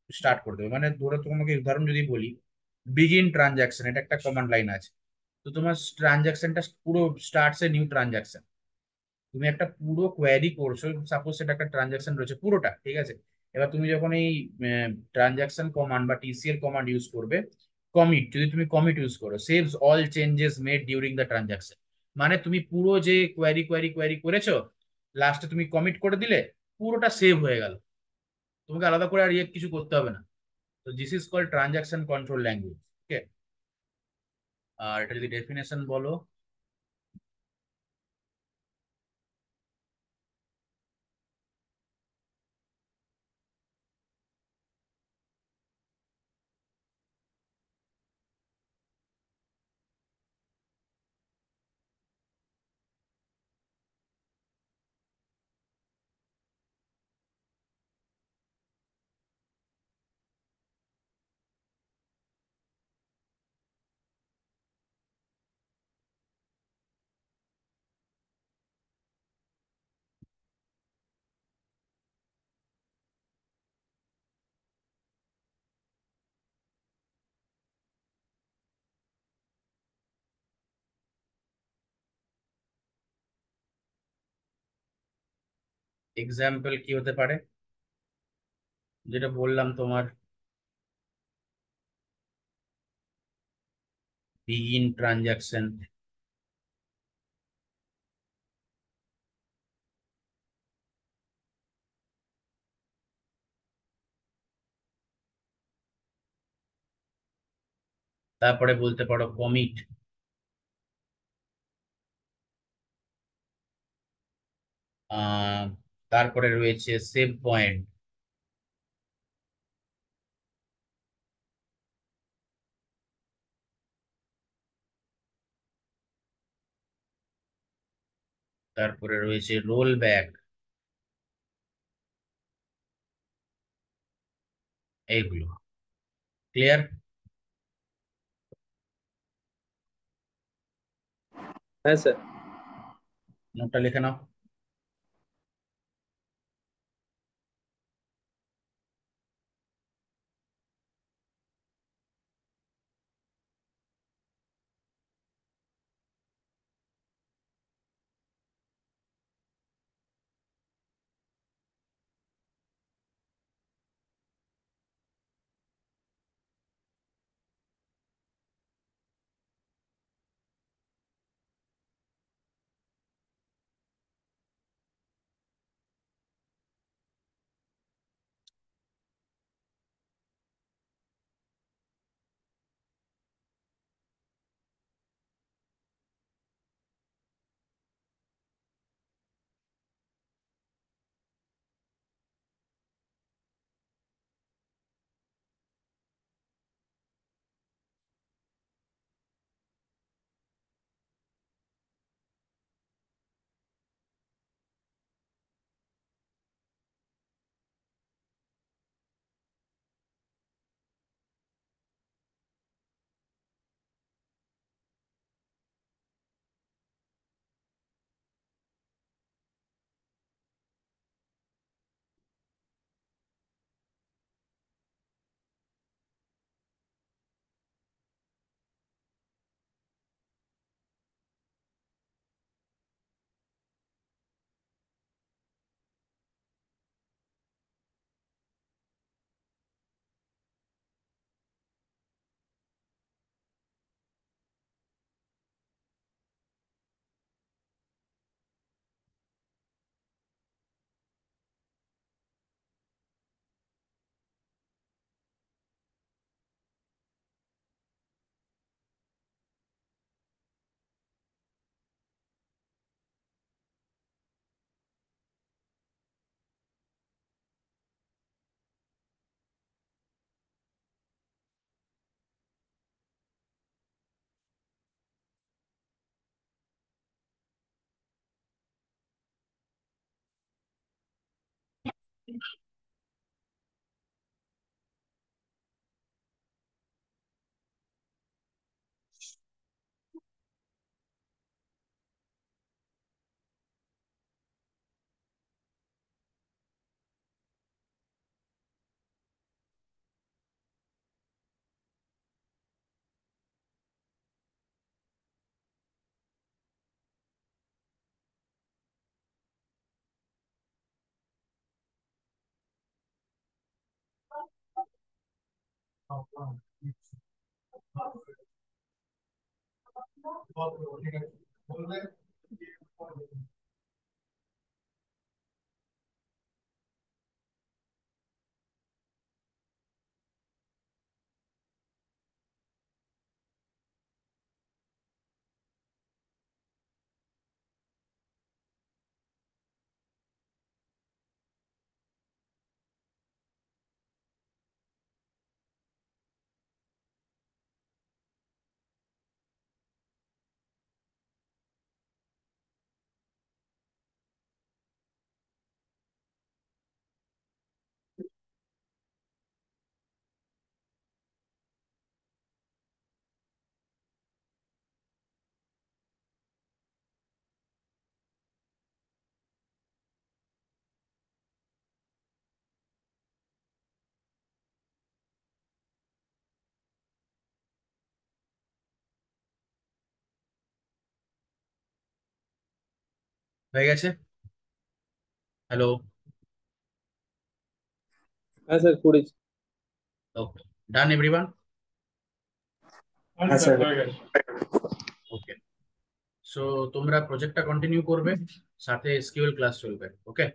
Speaker 1: স্টার্ট করে দেবে। মানে ধরো তোমাকে উদাহরণ যদি বলি, বিগিন ট্রানজাকশন, এটা একটা কমান্ড লাইন আছে। তো তোমার ট্রানজাকশনটা পুরো স্টার্টস এ নিউ ট্রানজাকশন। তুমি একটা পুরো কোয়ারি করছো, সাপোজ সেটা একটা ট্রানজাকশন রয়েছে পুরোটা, ঠিক আছে। এবার তুমি যখন এই ট্রানজাকশন কমান্ড বা টিসিএল কমান্ড ইউজ করবে, কমিট, যদি তুমি কমিট ইউজ করো, saves all changes made during the transaction, মানে তুমি পুরো যে কোয়ারি করেছো, লাস্টে তুমি কমিট করে দিলে, পুরোটা সেভ হয়ে গেল, তোমাকে আলাদা করে আর ইয়ে কিছু করতে হবে না। তো this is called transaction control language. Okay, আর এটা যদি ডেফিনেশন বলো। এক্সাম্পল কি হতে পারে? যেটা বললাম তোমার, বিগিন ট্রানজাকশন, তারপরে বলতে পারো কমিট, আহ তারপরে রয়েছে সেভ পয়েন্ট, তারপরে রয়েছে রোল ব্যাক, এইগুলো। ক্লিয়ার?
Speaker 3: হ্যাঁ স্যার।
Speaker 1: নোটটা লিখে নাও। হয়ে গেছে? হ্যালো?
Speaker 3: হ্যাঁ স্যার করেছি।
Speaker 1: ওকে, ডান এভরিওয়ান?
Speaker 2: হ্যাঁ স্যার।
Speaker 4: হয়ে গেছে।
Speaker 1: ওকে, সো তোমরা প্রজেক্টটা কন্টিনিউ করবে, সাথে এসকিউএল ক্লাস চলবে। ওকে।